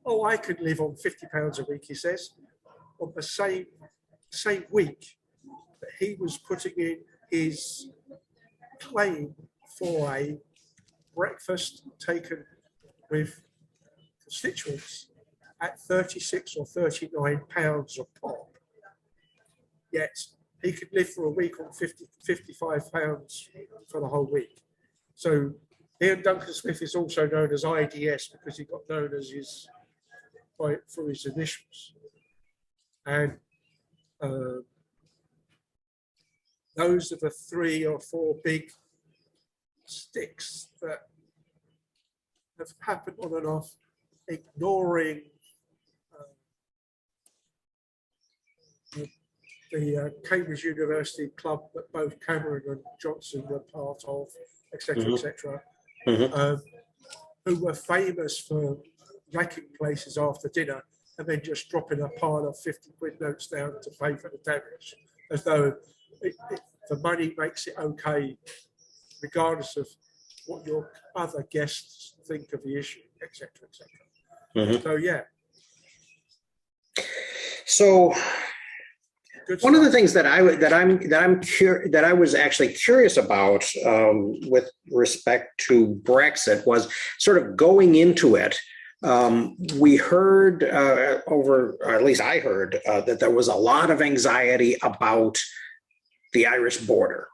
Oh, I could live on 50 pounds a week, he says, on the same week that he was putting in his claim for a breakfast taken with constituents at 36 or 39 pounds a pop. yet he could live for a week on 55 pounds for the whole week. So Ian Duncan Smith is also known as IDS because he got known as for his initials. And those are the 3 or 4 big sticks that have happened on and off, ignoring the Cambridge University club that both Cameron and Johnson were part of, etc., etc., who were famous for racking places after dinner and then just dropping a pile of 50 quid notes down to pay for the damage, as though the money makes it okay, regardless of what your other guests think of the issue, etc., etc. So yeah. So Good one of the stuff. things that I was actually curious about with respect to Brexit was sort of going into it. We heard or at least I heard that there was a lot of anxiety about the Irish border,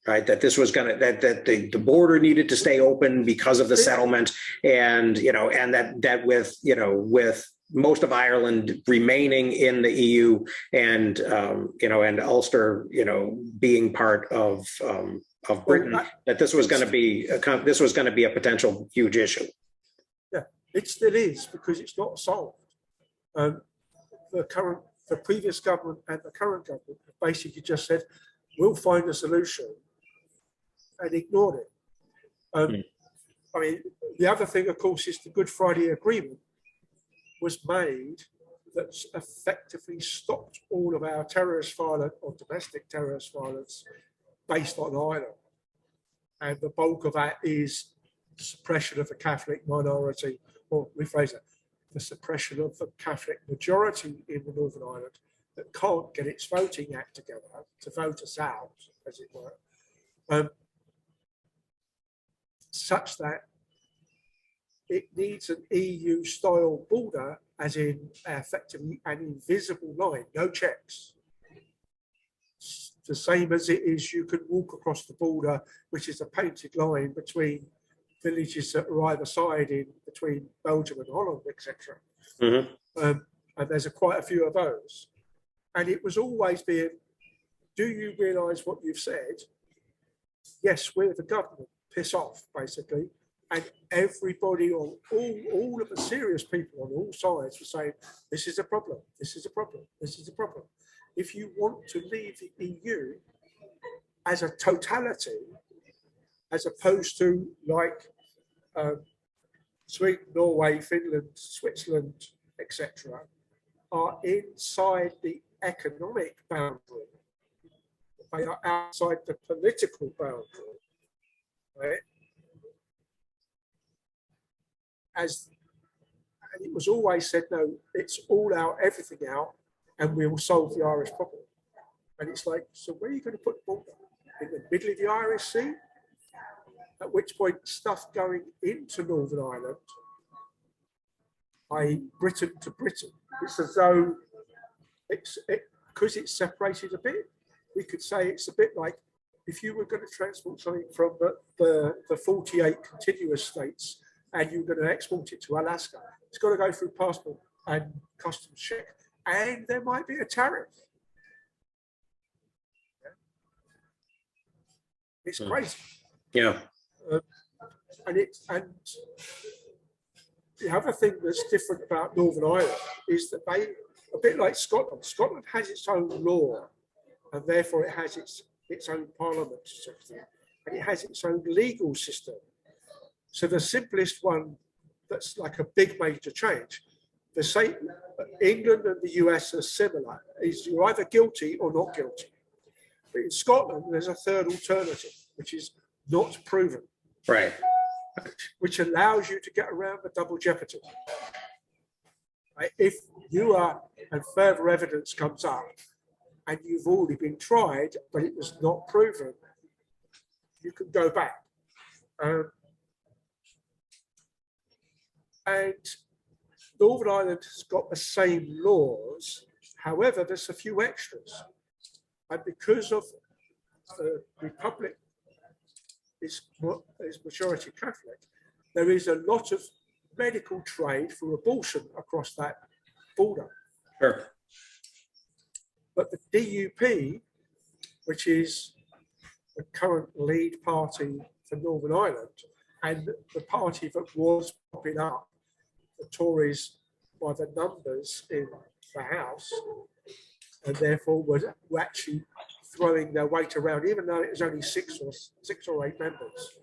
right? That this was that the border needed to stay open because of the settlement, and and that with most of Ireland remaining in the EU, and and Ulster being part of Britain, that this was going to be a potential huge issue. Yeah, it still is, because it's not solved. The previous government and the current government have basically just said, we'll find a solution, and ignored it. I mean, the other thing, of course, is the Good Friday Agreement was made that effectively stopped all of our terrorist violence or domestic terrorist violence based on Ireland. And the bulk of that is the suppression of the Catholic minority, or rephrase it, the suppression of the Catholic majority in the Northern Ireland that can't get its voting act together to vote us out, as it were, such that it needs an EU-style border, as in effectively an invisible line, no checks. It's the same as it is, you can walk across the border, which is a painted line between villages that are either side in between Belgium and Holland, etc. And there's quite a few of those. And it was always being, do you realise what you've said? Yes, we're the government. Piss off, basically. And everybody, or all of the serious people on all sides, were saying, this is a problem, this is a problem, this is a problem. If you want to leave the EU as a totality, as opposed to like Sweden, Norway, Finland, Switzerland, etc., are inside the economic boundary. They are outside the political boundary, right? And it was always said, no, it's all out, everything out, and we will solve the Irish problem. And it's like, so where are you going to put the border? In the middle of the Irish Sea? At which point, stuff going into Northern Ireland, i.e. Britain to Britain, it's as though, because it's separated a bit, we could say it's a bit like if you were going to transport something from the 48 contiguous states and you're going to export it to Alaska, it's got to go through passport and customs check, and there might be a tariff. It's crazy. Yeah. And the other thing that's different about Northern Ireland is that they, a bit like Scotland, Scotland has its own law, and therefore it has its own parliament, sort of thing, and it has its own legal system. So the simplest one that's like a big major change, the same, England and the US are similar, is you're either guilty or not guilty. But in Scotland, there's a third alternative, which is not proven. Right. Which allows you to get around the double jeopardy. Right? If you are, and further evidence comes up, and you've already been tried, but it was not proven, you can go back. And Northern Ireland has got the same laws. However, there's a few extras. And because of the Republic is majority Catholic, there is a lot of medical trade for abortion across that border. Sure. But the DUP, which is the current lead party for Northern Ireland, and the party that was popping up, the Tories by the numbers in the House, and therefore were actually throwing their weight around, even though it was only six or eight members.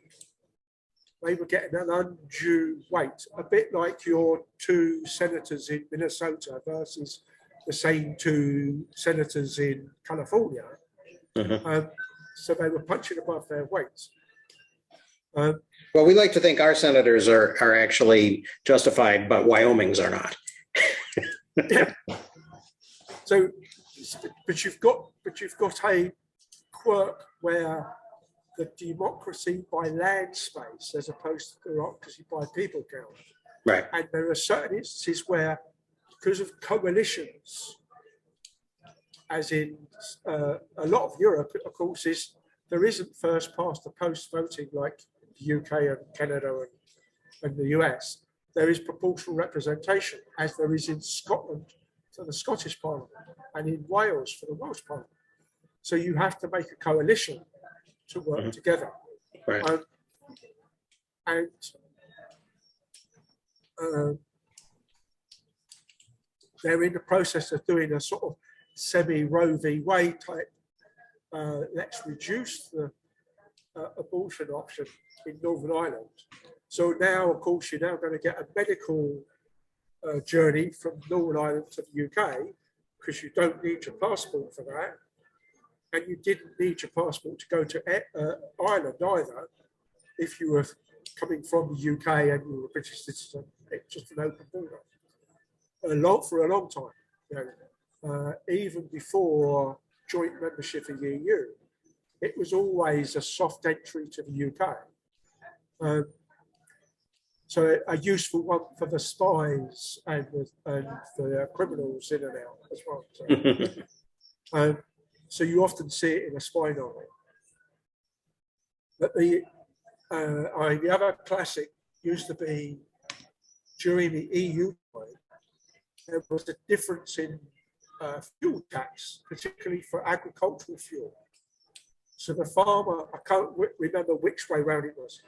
They were getting an undue weight, a bit like your two senators in Minnesota versus the same two senators in California. So they were punching above their weight. Well, we like to think our senators are actually justified, but Wyoming's are not. Yeah. So, but you've got a quirk where the democracy by land space as opposed to democracy by people count. Right. And there are certain instances where, because of coalitions, as in a lot of Europe, of course, there isn't first past the post voting like the UK and Canada and the US. There is proportional representation, as there is in Scotland for the Scottish Parliament and in Wales for the Welsh Parliament. So you have to make a coalition to work together. Right. They're in the process of doing a sort of semi-Roe v. Wade type, let's reduce the abortion option in Northern Ireland. So now, of course, you're now going to get a medical journey from Northern Ireland to the UK, because you don't need your passport for that. And you didn't need your passport to go to Ireland either if you were coming from the UK and you were a British citizen. It's just an open border. For a long time, you know, even before joint membership of the EU, it was always a soft entry to the UK. So a useful one for the spies and the criminals in and out as well. So you often see it in a spy novel. But the other classic used to be during the EU time, there was a difference in fuel tax, particularly for agricultural fuel. So the farmer, I can't remember which way round it was,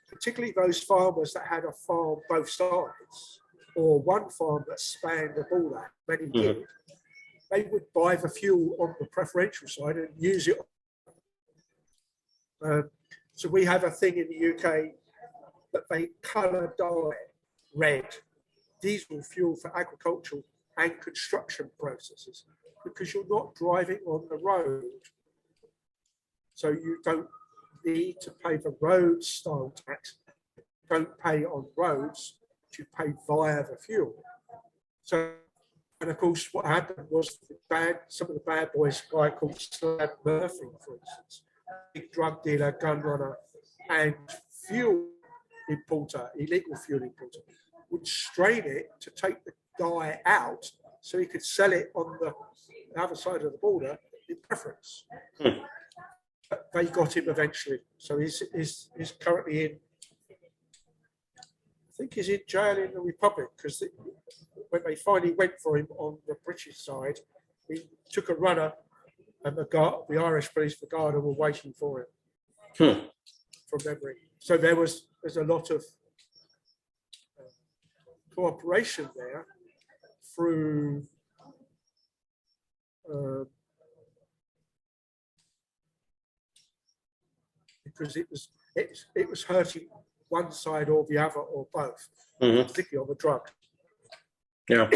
particularly those farmers that had a farm both sides, or one farm that spanned the border, many did, they would buy the fuel on the preferential side and use it. So we have a thing in the UK that they colour dye red diesel fuel for agricultural and construction processes, because you're not driving on the road. So you don't need to pay the road style tax. You don't pay on roads, you pay via the fuel. So, and of course, what happened was some of the bad boys, a guy called Slab Murphy, for instance, big drug dealer, gun runner, and fuel importer, illegal fuel importer, would strain it to take the dye out so he could sell it on the other side of the border in preference. But they got him eventually. So he's currently in, I think he's in jail in the Republic, because when they finally went for him on the British side, he took a runner and the Irish police, the Garda, were waiting for him from memory. So there's a lot of cooperation there through because it was hurting one side or the other or both, particularly on the drug. Yeah.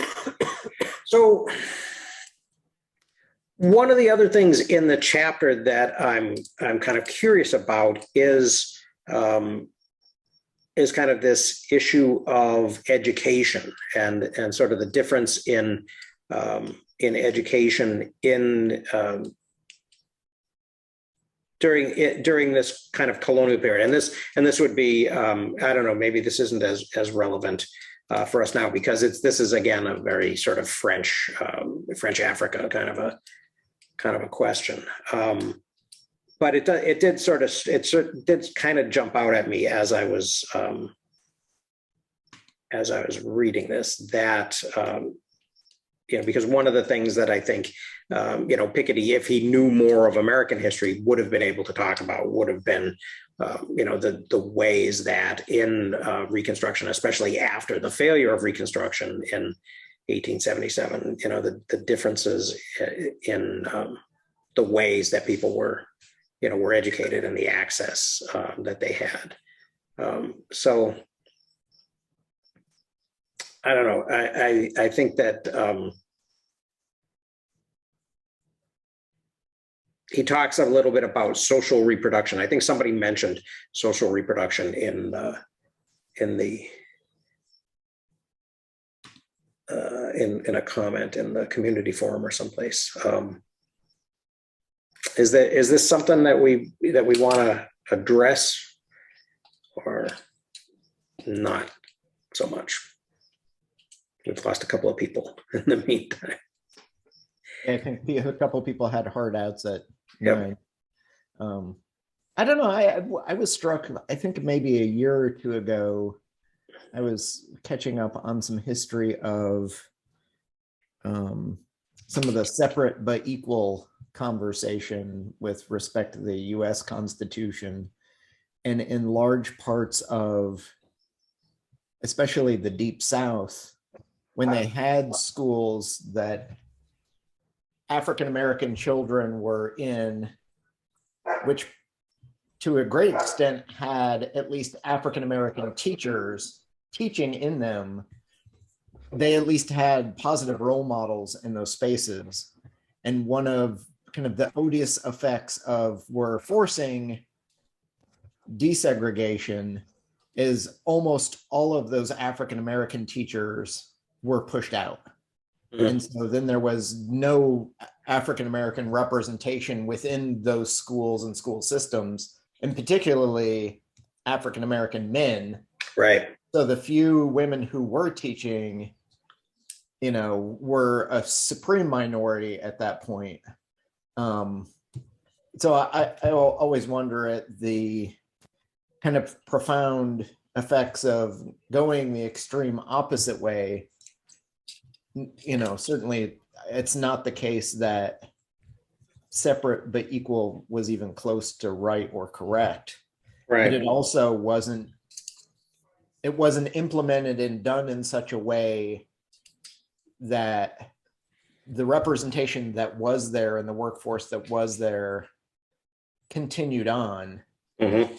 So one of the other things in the chapter that I'm kind of curious about is kind of this issue of education and sort of the difference in education during this kind of colonial period, and this would be I don't know, maybe this isn't as relevant for us now, because this is again a very sort of French Africa kind of a question. But it did kind of jump out at me as I was reading this, that because one of the things that I think Piketty, if he knew more of American history, would have been able to talk about would have been the ways that in Reconstruction, especially after the failure of Reconstruction in 1877, the differences in the ways that people were educated and the access that they had. So I don't know. I think that he talks a little bit about social reproduction. I think somebody mentioned social reproduction in a comment in the community forum or someplace. Is this something that we want to address, or not so much? We've lost a couple of people in the meantime. I think a couple of people had hard outs at Yep. 9. I don't know. I was struck, I think maybe a year or two ago, I was catching up on some history of some of the separate but equal conversation with respect to the US Constitution, and in large parts of especially the Deep South, when they had schools that African-American children were in, which to a great extent had at least African-American teachers teaching in them, they at least had positive role models in those spaces. And one of kind of the odious effects of were forcing desegregation is almost all of those African-American teachers were pushed out. And so then there was no African-American representation within those schools and school systems, and particularly African-American men. Right. So the few women who were teaching, were a supreme minority at that point. So I always wonder at the kind of profound effects of going the extreme opposite way. Certainly it's not the case that separate but equal was even close to right or correct. Right. But it also wasn't implemented and done in such a way that the representation that was there and the workforce that was there continued on. Mm-hmm.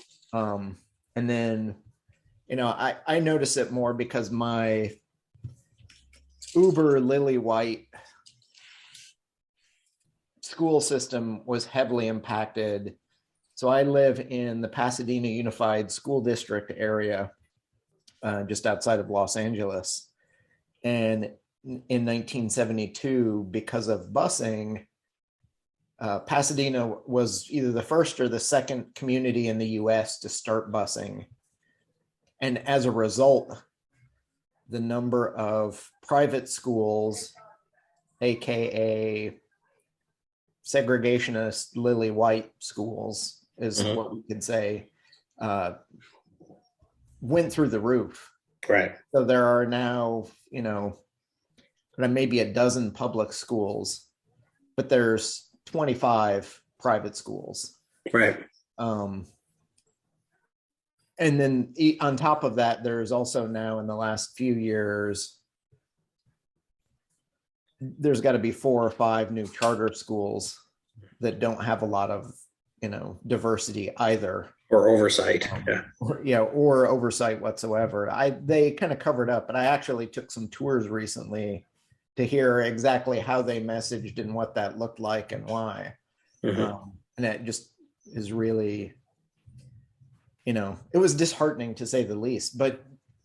And then, I notice it more because my uber lily white school system was heavily impacted. So I live in the Pasadena Unified School District area, just outside of Los Angeles. And in 1972, because of busing, Pasadena was either the first or the second community in the US to start busing. And as a result, the number of private schools, AKA segregationist lily white schools is what we could say, went through the roof. Right. So there are now, maybe a dozen public schools, but there's 25 private schools. Right. And then on top of that, there's also now in the last few years, there's got to be 4 or 5 new charter schools that don't have a lot of, diversity either. Or oversight. Or oversight whatsoever. They kind of covered up, but I actually took some tours recently to hear exactly how they messaged and what that looked like and why. Mm-hmm. And it just is really, it was disheartening to say the least. But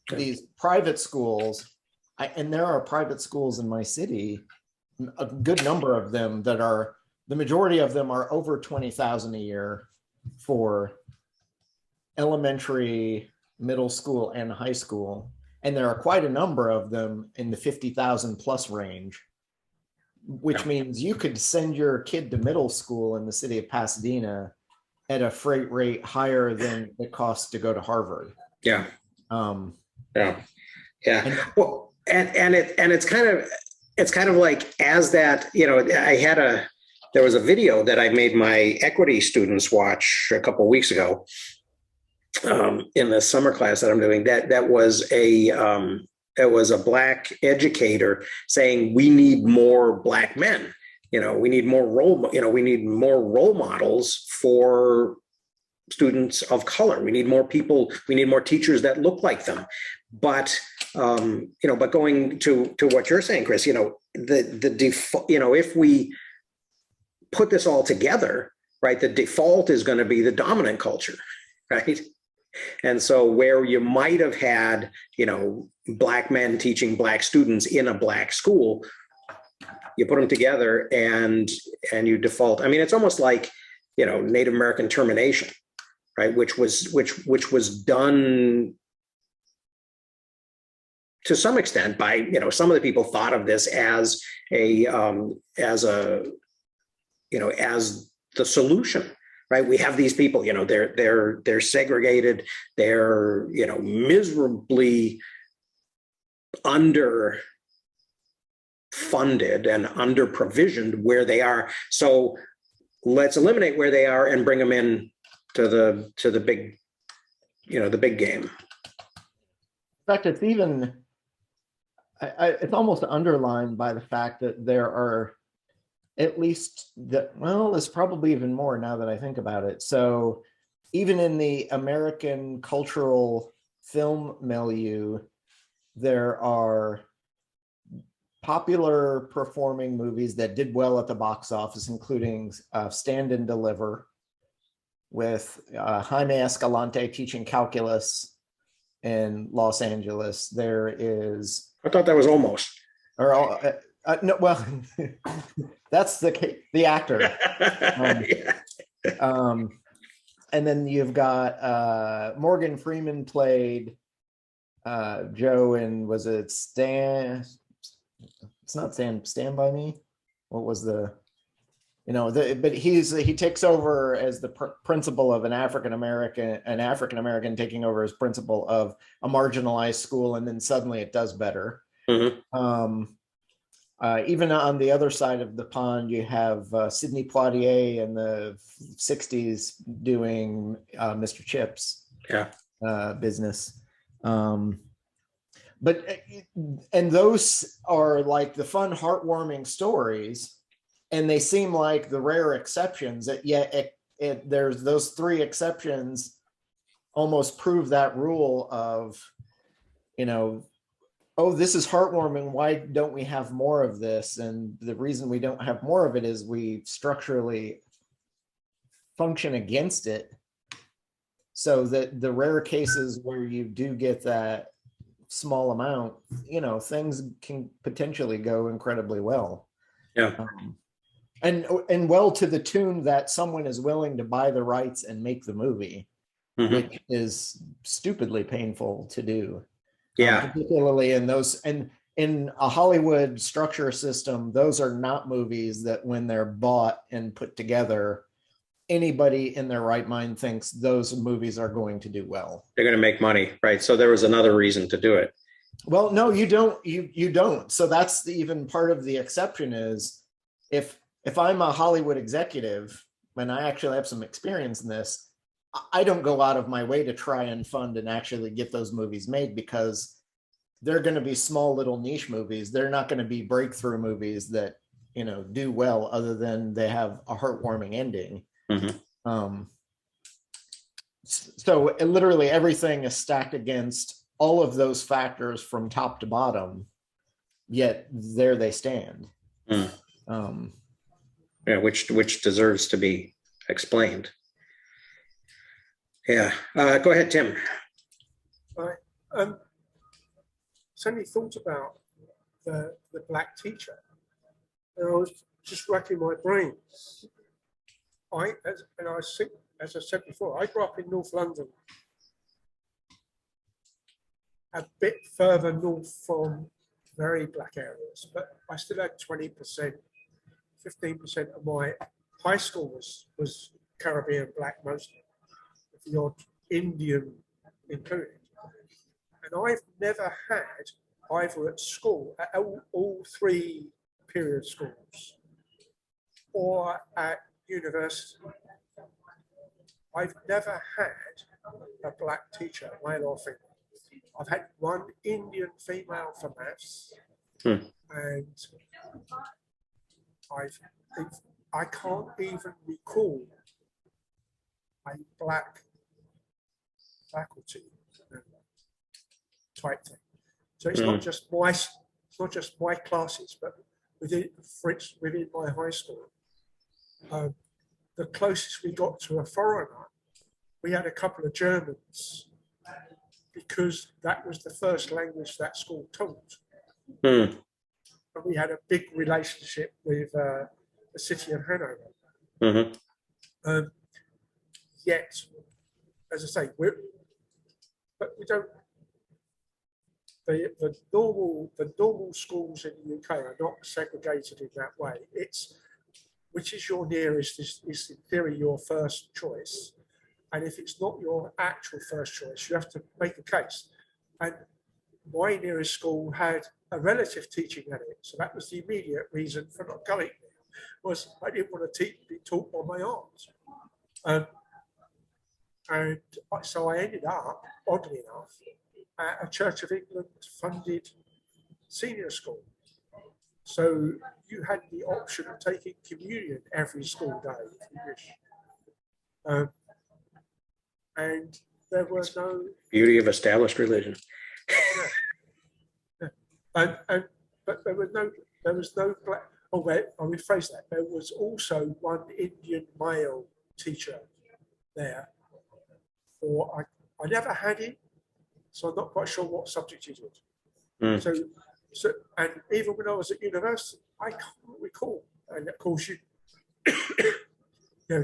these private schools, and there are private schools in my city, a good number of them the majority of them are over $20,000 a year for elementary, middle school, and high school. and there are quite a number of them in the 50,000 plus range, which means you could send your kid to middle school in the city of Pasadena at a freight rate higher than it costs to go to Harvard. Yeah. Um, Yeah. Well, and it's kind of like, as that, there was a video that I made my equity students watch a couple of weeks ago, in the summer class that I'm doing. That was a Black educator saying, we need more Black men. We need more role models for students of color. We need more people. We need more teachers that look like them. But but going to what you're saying, Chris, the default, if we put this all together, right, the default is going to be the dominant culture, right? And so where you might have had, Black men teaching Black students in a Black school, you put them together and you default. I mean, it's almost like, Native American termination, right? Which was done to some extent by, some of the people thought of this as as the solution, right? We have these people, they're segregated, they're, miserably under funded and under provisioned where they are. So let's eliminate where they are and bring them in to the big, the big game. In fact, it's even, it's almost underlined by the fact that there are at least there's probably even more now that I think about it. So even in the American cultural film milieu, there are popular performing movies that did well at the box office, including Stand and Deliver with Jaime Escalante teaching calculus in Los Angeles. There is, I thought that was Almost. No, well, that's the actor. And then you've got Morgan Freeman played Joe in, was it Stand? It's not Stand By Me. What was the, but he takes over as the principal of an African American taking over as principal of a marginalized school, and then suddenly it does better. Mm-hmm. Even on the other side of the pond, you have Sidney Poitier in the 60s doing Mr. Chips business. And those are like the fun, heartwarming stories, and they seem like the rare exceptions, yet there's those three exceptions almost prove that rule of, oh, this is heartwarming, why don't we have more of this? And the reason we don't have more of it is we structurally function against it, so that the rare cases where you do get that small amount, things can potentially go incredibly well. And well, to the tune that someone is willing to buy the rights and make the movie, mm-hmm. which is stupidly painful to do. Particularly in those, and in a Hollywood structure system, those are not movies that when they're bought and put together, anybody in their right mind thinks those movies are going to do well. They're going to make money, right? So there was another reason to do it. Well, no, you don't. You don't. So that's even part of the exception is if I'm a Hollywood executive, and I actually have some experience in this, I don't go out of my way to try and fund and actually get those movies made, because they're going to be small little niche movies. They're not going to be breakthrough movies that, do well, other than they have a heartwarming ending. Mm-hmm. So literally everything is stacked against all of those factors from top to bottom, yet there they stand. Which deserves to be explained. Go ahead, Tim. Right. Suddenly thought about the Black teacher, and I was just racking my brain. As I said before, I grew up in North London. a bit further north from very black areas, but I still had 20%, 15% of my high school was Caribbean black mostly, with the odd Indian included. And I've never had, either at school, at all three period schools, or at university, I've never had a black teacher, male or female. I've had one Indian female for maths, and I can't even recall a black faculty type thing. So it's not just my classes, but within my high school, the closest we got to a foreigner, we had a couple of Germans, because that was the first language that school taught. And we had a big relationship with the city of Hanover. Yet, as I say, but we don't. The normal schools in the UK are not segregated in that way. It's which is your nearest is in theory your first choice. And if it's not your actual first choice, you have to make a case. And my nearest school had a relative teaching at it. So that was the immediate reason for not going there, was I didn't want to be taught by my aunt. And so I ended up, oddly enough, at a Church of England funded senior school. So you had the option of taking communion every school day if you wish. And there were no beauty of established religion. But there was no black. Oh wait, I'll rephrase that. There was also one Indian male teacher there. Or I never had him, so I'm not quite sure what subject he did. So and even when I was at university, I can't recall. And of course,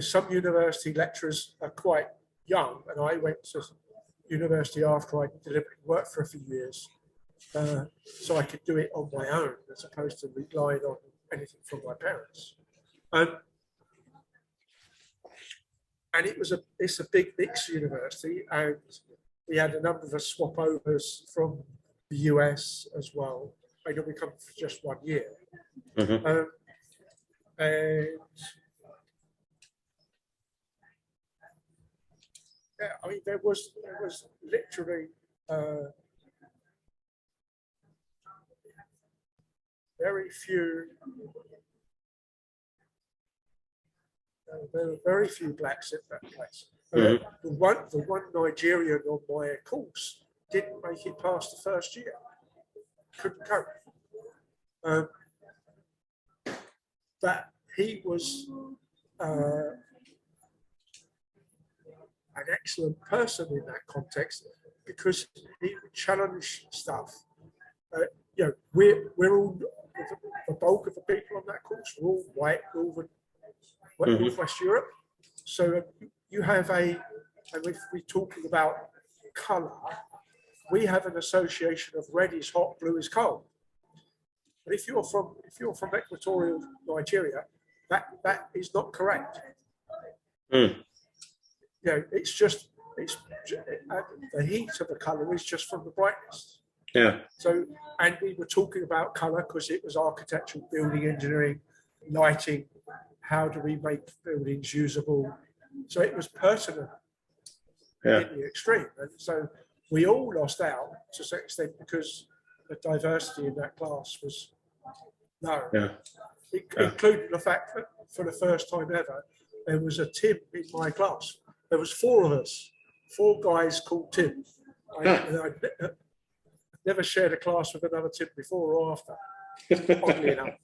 some university lecturers are quite young, and I went to university after I deliberately worked for a few years, so I could do it on my own as opposed to relying on anything from my parents. And it's a big mixed university, and we had a number of us swap overs from the US as well. I know we come for just 1 year. And yeah, I mean, there was literally very few. There were very few blacks in that place. The one Nigerian on my course didn't make it past the first year. Couldn't cope. But he was an excellent person in that context, because he would challenge stuff. We're all, the bulk of the people on that course, we're all white, Northwest Europe. So you have and if we're talking about colour, we have an association of red is hot, blue is cold. But if you're from equatorial Nigeria, that is not correct. It's the heat of the colour is just from the brightness. Yeah. So, and we were talking about colour because it was architectural, building engineering, lighting. How do we make buildings usable? So it was pertinent in the extreme. And so we all lost out to a certain extent because the diversity in that class was low. Including the fact that for the first time ever, there was a Tim in my class. There was 4 of us, 4 guys called Tim. I never shared a class with another Tim before or after, oddly enough.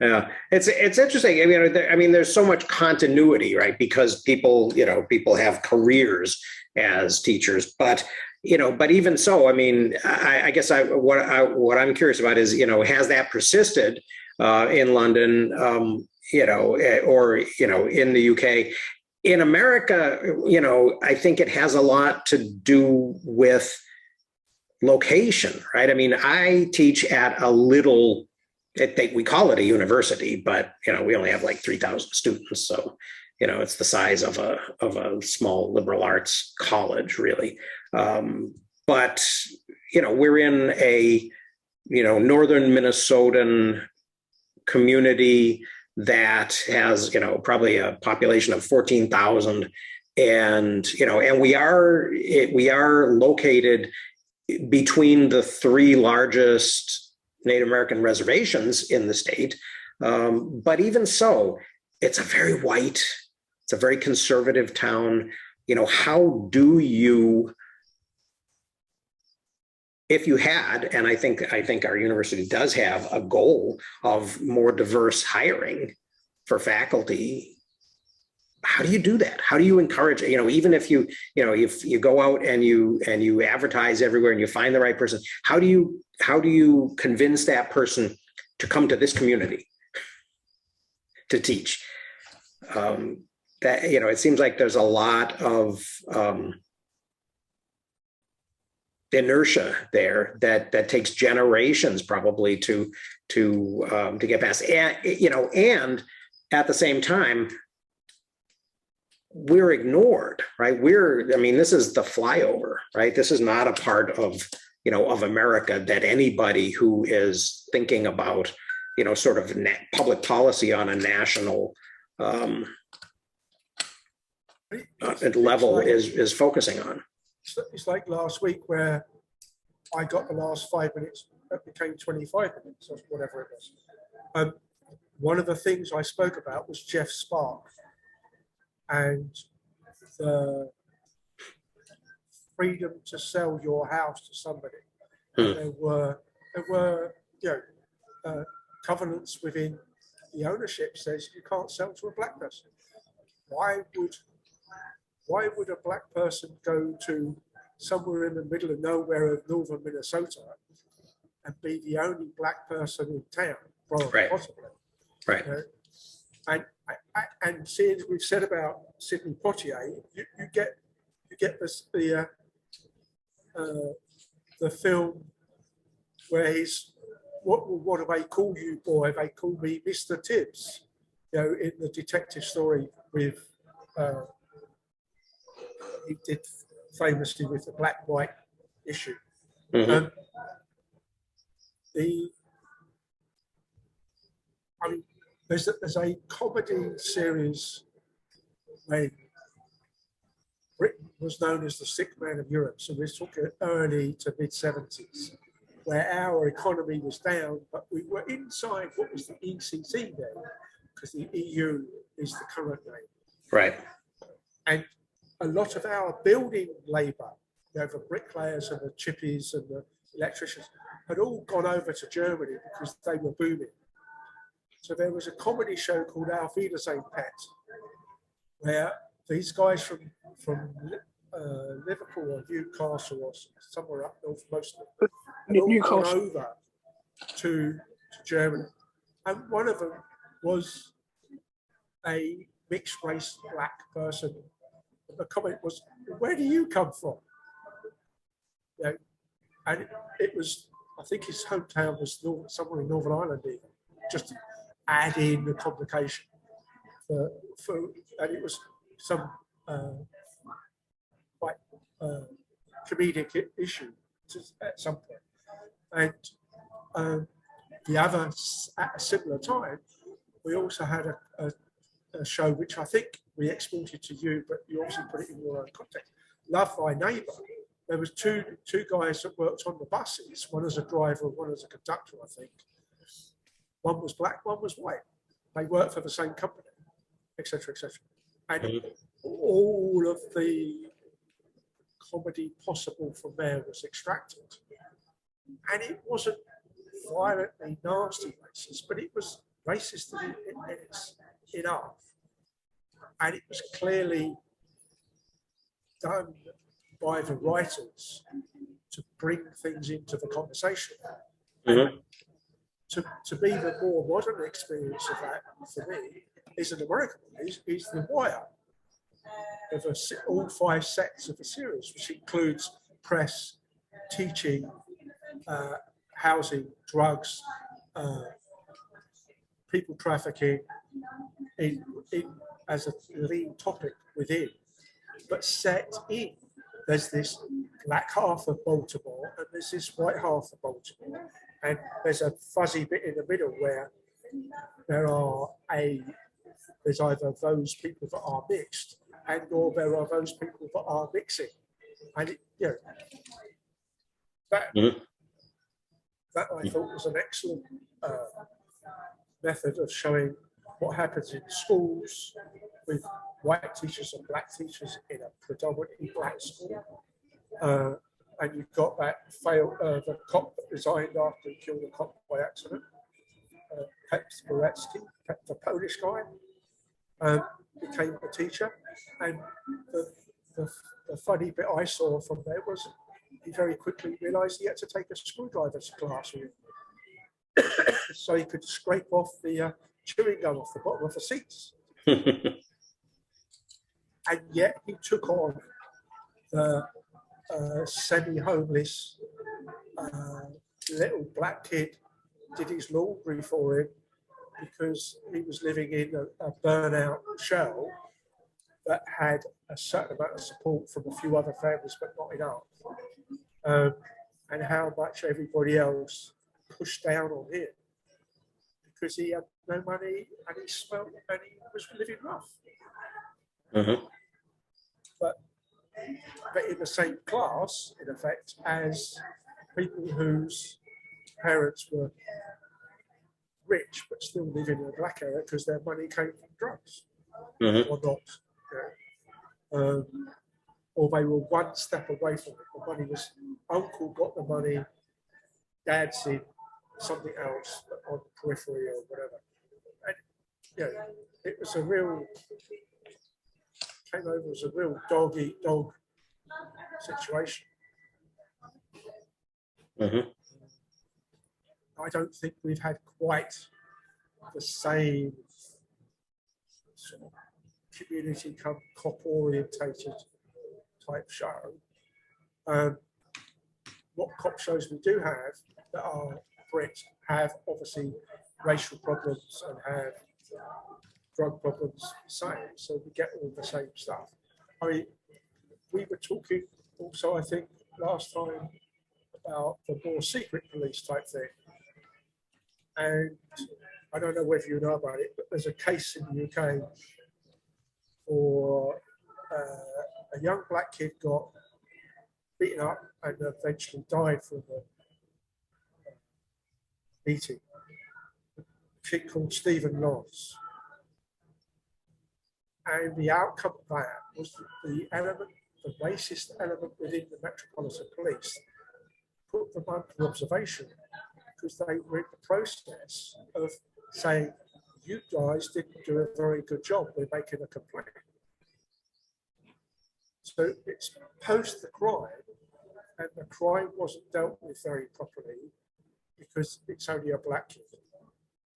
Yeah, it's interesting. I mean, there's so much continuity, right? Because people have careers as teachers, but even so, I mean, I guess what I'm curious about is, has that persisted in London, or in the UK? In America, I think it has a lot to do with location, right? I mean, I teach at a little, we call it a university, but we only have like 3,000 students, so it's the size of a small liberal arts college, really. But we're in a northern Minnesotan community that has probably a population of 14,000, and we are located between the three largest Native American reservations in the state. But even so, it's a very white, it's a very conservative town. How do you, if you had, and I think our university does have a goal of more diverse hiring for faculty, how do you do that? How do you encourage, even if you go out and you advertise everywhere and you find the right person, how do you convince that person to come to this community to teach? That, it seems like there's a lot of inertia there that takes generations probably to get past, and at the same time, we're ignored, right? This is the flyover, right? This is not a part of America that anybody who is thinking about, sort of public policy on a national level is focusing on. It's like last week where I got the last 5 minutes, that became 25 minutes or whatever it was. One of the things I spoke about was Jeff Spark and the freedom to sell your house to somebody. There were covenants within the ownership says you can't sell to a black person. Why would a black person go to somewhere in the middle of nowhere of northern Minnesota and be the only black person in town? Well, right. Possibly. Right. And seeing as we've said about Sidney Poitier, you get the film where he's what do they call you, boy? They call me Mr. Tibbs. In the detective story with he did famously with the black-white issue. Mm-hmm. There's a comedy series when Britain was known as the sick man of Europe, so we're talking early to mid-70s, where our economy was down, but we were inside what was the ECC then, because the EU is the current name. Right. And a lot of our building labour, the bricklayers and the chippies and the electricians, had all gone over to Germany because they were booming. So there was a comedy show called Auf Wiedersehen, Pet, where these guys from Liverpool or Newcastle or somewhere up north, most of them, had all gone over to Germany. And one of them was a mixed race black person. And the comment was, "Where do you come from?" And it was, I think his hometown was somewhere in Northern Ireland, even, just to add in the complication. And it was some quite comedic issue at some point. And the other, at a similar time, we also had a show which I think we exported to you, but you obviously put it in your own context. Love Thy Neighbour. There was two guys that worked on the buses, one as a driver and one as a conductor, I think. One was black, one was white. They worked for the same company, etc., etc. And all of the comedy possible from there was extracted. And it wasn't violently nasty racist, but it was racist enough. And it was clearly done by the writers to bring things into the conversation. Mm-hmm. To be the more modern experience of that, for me, is an American one, is The Wire. Of all 5 sets of the series, which includes press teaching housing, drugs, people trafficking in as a lead topic within, but set in. There's this black half of Baltimore and there's this white half of Baltimore, and there's a fuzzy bit in the middle where there's either those people that are mixed and or there are those people that are mixing, and that I thought was an excellent method of showing what happens in schools with white teachers and black teachers in a predominantly black school. And you've got that the cop that resigned after he killed a cop by accident, the Polish guy, became a teacher. And the funny bit I saw from there was he very quickly realised he had to take a screwdriver's class with him so he could scrape off the chewing gum off the bottom of the seats. And yet he took on the semi-homeless little black kid, did his laundry for him because he was living in a burnout shell that had a certain amount of support from a few other families, but not enough. And how much everybody else pushed down on him because he had no money and he smelled and he was living rough. But in the same class, in effect, as people whose parents were rich but still living in a black area because their money came from drugs or not. Or they were one step away from it. The money was, uncle got the money, dad's in something else on the periphery or whatever. And it was a real, came over as a real dog eat dog situation. I don't think we've had quite the same sort of community cop orientated type show. What cop shows we do have that are Brit have obviously racial problems and have drug problems same, so we get all the same stuff. I mean, we were talking also, I think, last time about the more secret police type thing. And I don't know whether you know about it, but there's a case in the UK for a young black kid got beaten up and eventually died from the beating. A kid called Stephen Lawrence. And the outcome of that was the element, the racist element within the Metropolitan Police put them under observation because they were in the process of saying, you guys didn't do a very good job, we're making a complaint. So it's post the crime, and the crime wasn't dealt with very properly because it's only a black kid.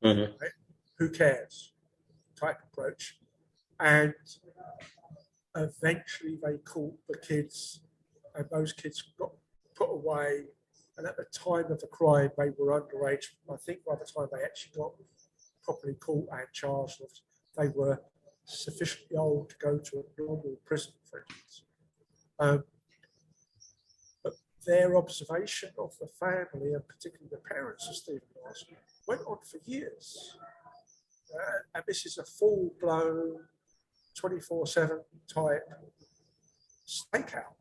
Right? Who cares? Type approach. And eventually they caught the kids, and those kids got put away. And at the time of the crime, they were underage. I think by the time they actually got properly caught and charged, they were sufficiently old to go to a normal prison, for instance. But their observation of the family, and particularly the parents of Stephen Lawrence, went on for years. And this is a full-blown 24/7 type stakeout.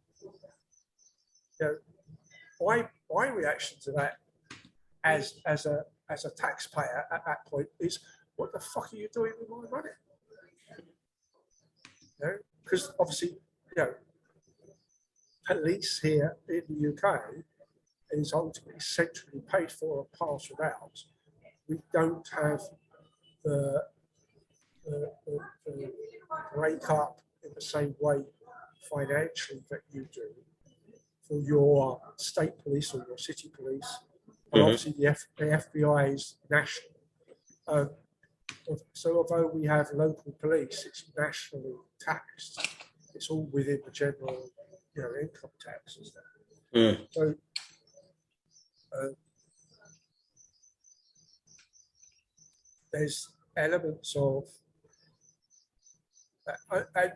My reaction to that as a taxpayer at that point is, what the fuck are you doing with my money? Because obviously, police here in the UK is ultimately centrally paid for and passed without. We don't have the break up in the same way financially that you do for your state police or your city police. And obviously the FBI is national. So although we have local police, it's nationally taxed. It's all within the general income tax and stuff. Mm. So there's elements of and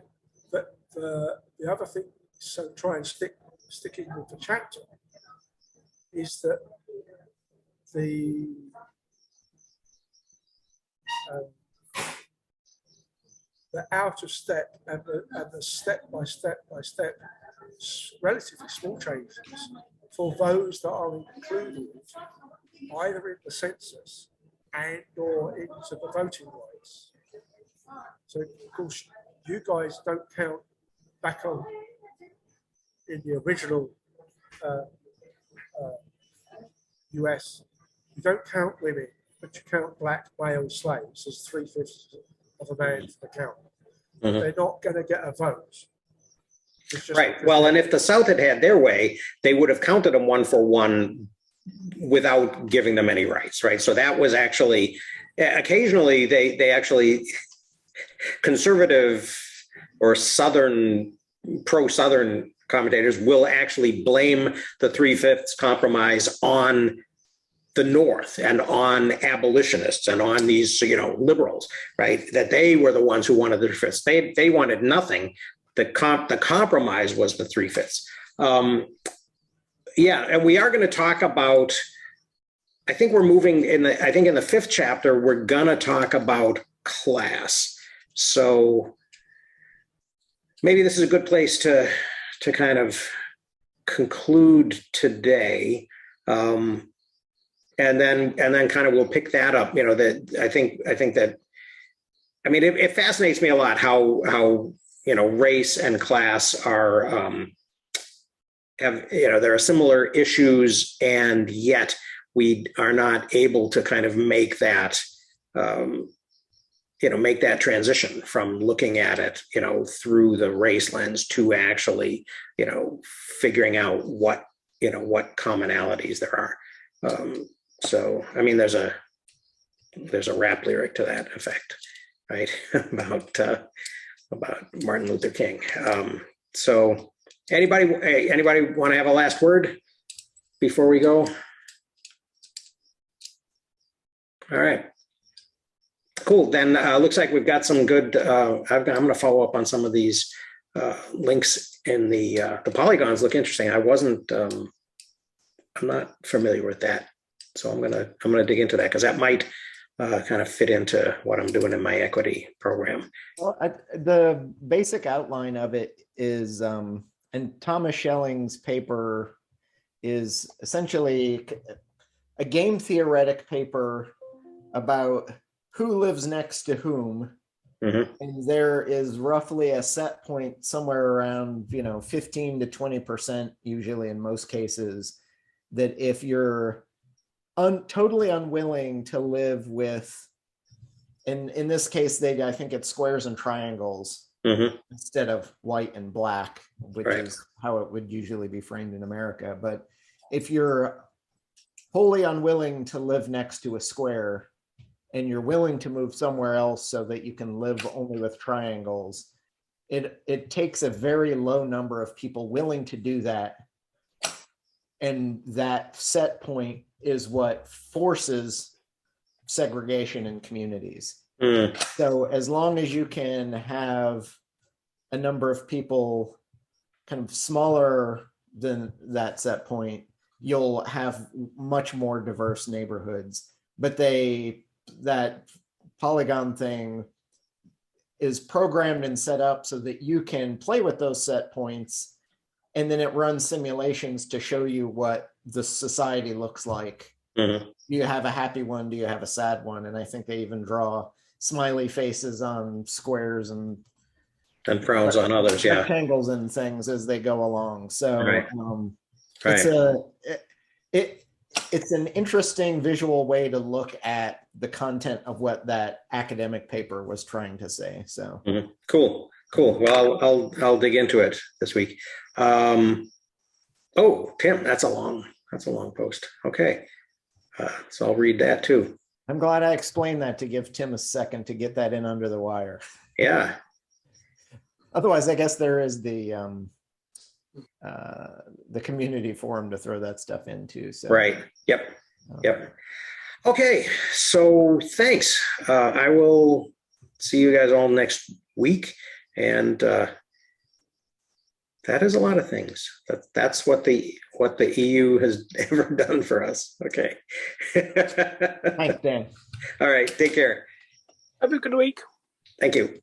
the other thing, so try and sticking with the chapter, is that the out of step and the step by step relatively small changes for those that are included either in the census and or into the voting rights. So of course you guys don't count back on in the original US, you don't count women, but you count black male slaves as 3/5 of a man's account. Mhm. They're not going to get a vote. It's just Right. Well, and if the South had had their way, they would have counted them one for one without giving them any rights, right? So that was actually, occasionally they actually, conservative or Southern, pro-Southern commentators will actually blame the 3/5 compromise on the North and on abolitionists and on these, liberals, right? That they were the ones who wanted the 3/5. They wanted nothing. The compromise was the 3/5. Yeah, and we are going to talk about, I think we're moving in the 5th chapter, we're going to talk about class. So maybe this is a good place to kind of conclude today. And then kind of we'll pick that up, that I think that, I mean, it fascinates me a lot how race and class are, there are similar issues, and yet we are not able to kind of make that, make that transition from looking at it, through the race lens to actually, figuring out what commonalities there are. So, I mean, there's a rap lyric to that effect, right? about Martin Luther King. So anybody want to have a last word before we go? All right. Cool. Then looks like we've got some good, I'm going to follow up on some of these links in the polygons look interesting. I'm not familiar with that. So I'm gonna dig into that because that might kind of fit into what I'm doing in my equity program. Well, the basic outline of it is, and Thomas Schelling's paper is essentially a game theoretic paper about who lives next to whom. Mm-hmm. And there is roughly a set point somewhere around 15 to 20%, usually in most cases, that if you're totally unwilling to live with, and in this case, I think it's squares and triangles, mm-hmm. instead of white and black, which right. is how it would usually be framed in America. But if you're wholly unwilling to live next to a square and you're willing to move somewhere else so that you can live only with triangles, it takes a very low number of people willing to do that. And that set point is what forces segregation in communities. Mm. So as long as you can have a number of people kind of smaller than that set point, you'll have much more diverse neighborhoods. But that polygon thing is programmed and set up so that you can play with those set points, and then it runs simulations to show you what the society looks like. Mm-hmm. Do you have a happy one? Do you have a sad one? And I think they even draw smiley faces on squares and frowns on others, yeah, rectangles and things as they go along. So right. It's an interesting visual way to look at the content of what that academic paper was trying to say. So mm-hmm. Cool. Well, I'll dig into it this week. Tim, that's a long post. Okay, so I'll read that too. I'm glad I explained that to give Tim a second to get that in under the wire. Yeah. Otherwise, I guess there is the the community forum to throw that stuff into. So Right. Yep. Yep. Okay. So thanks. I will see you guys all next week. And that is a lot of things. That's what the EU has ever done for us. Okay. Thanks, Dan. All right. Take care. Have a good week. Thank you.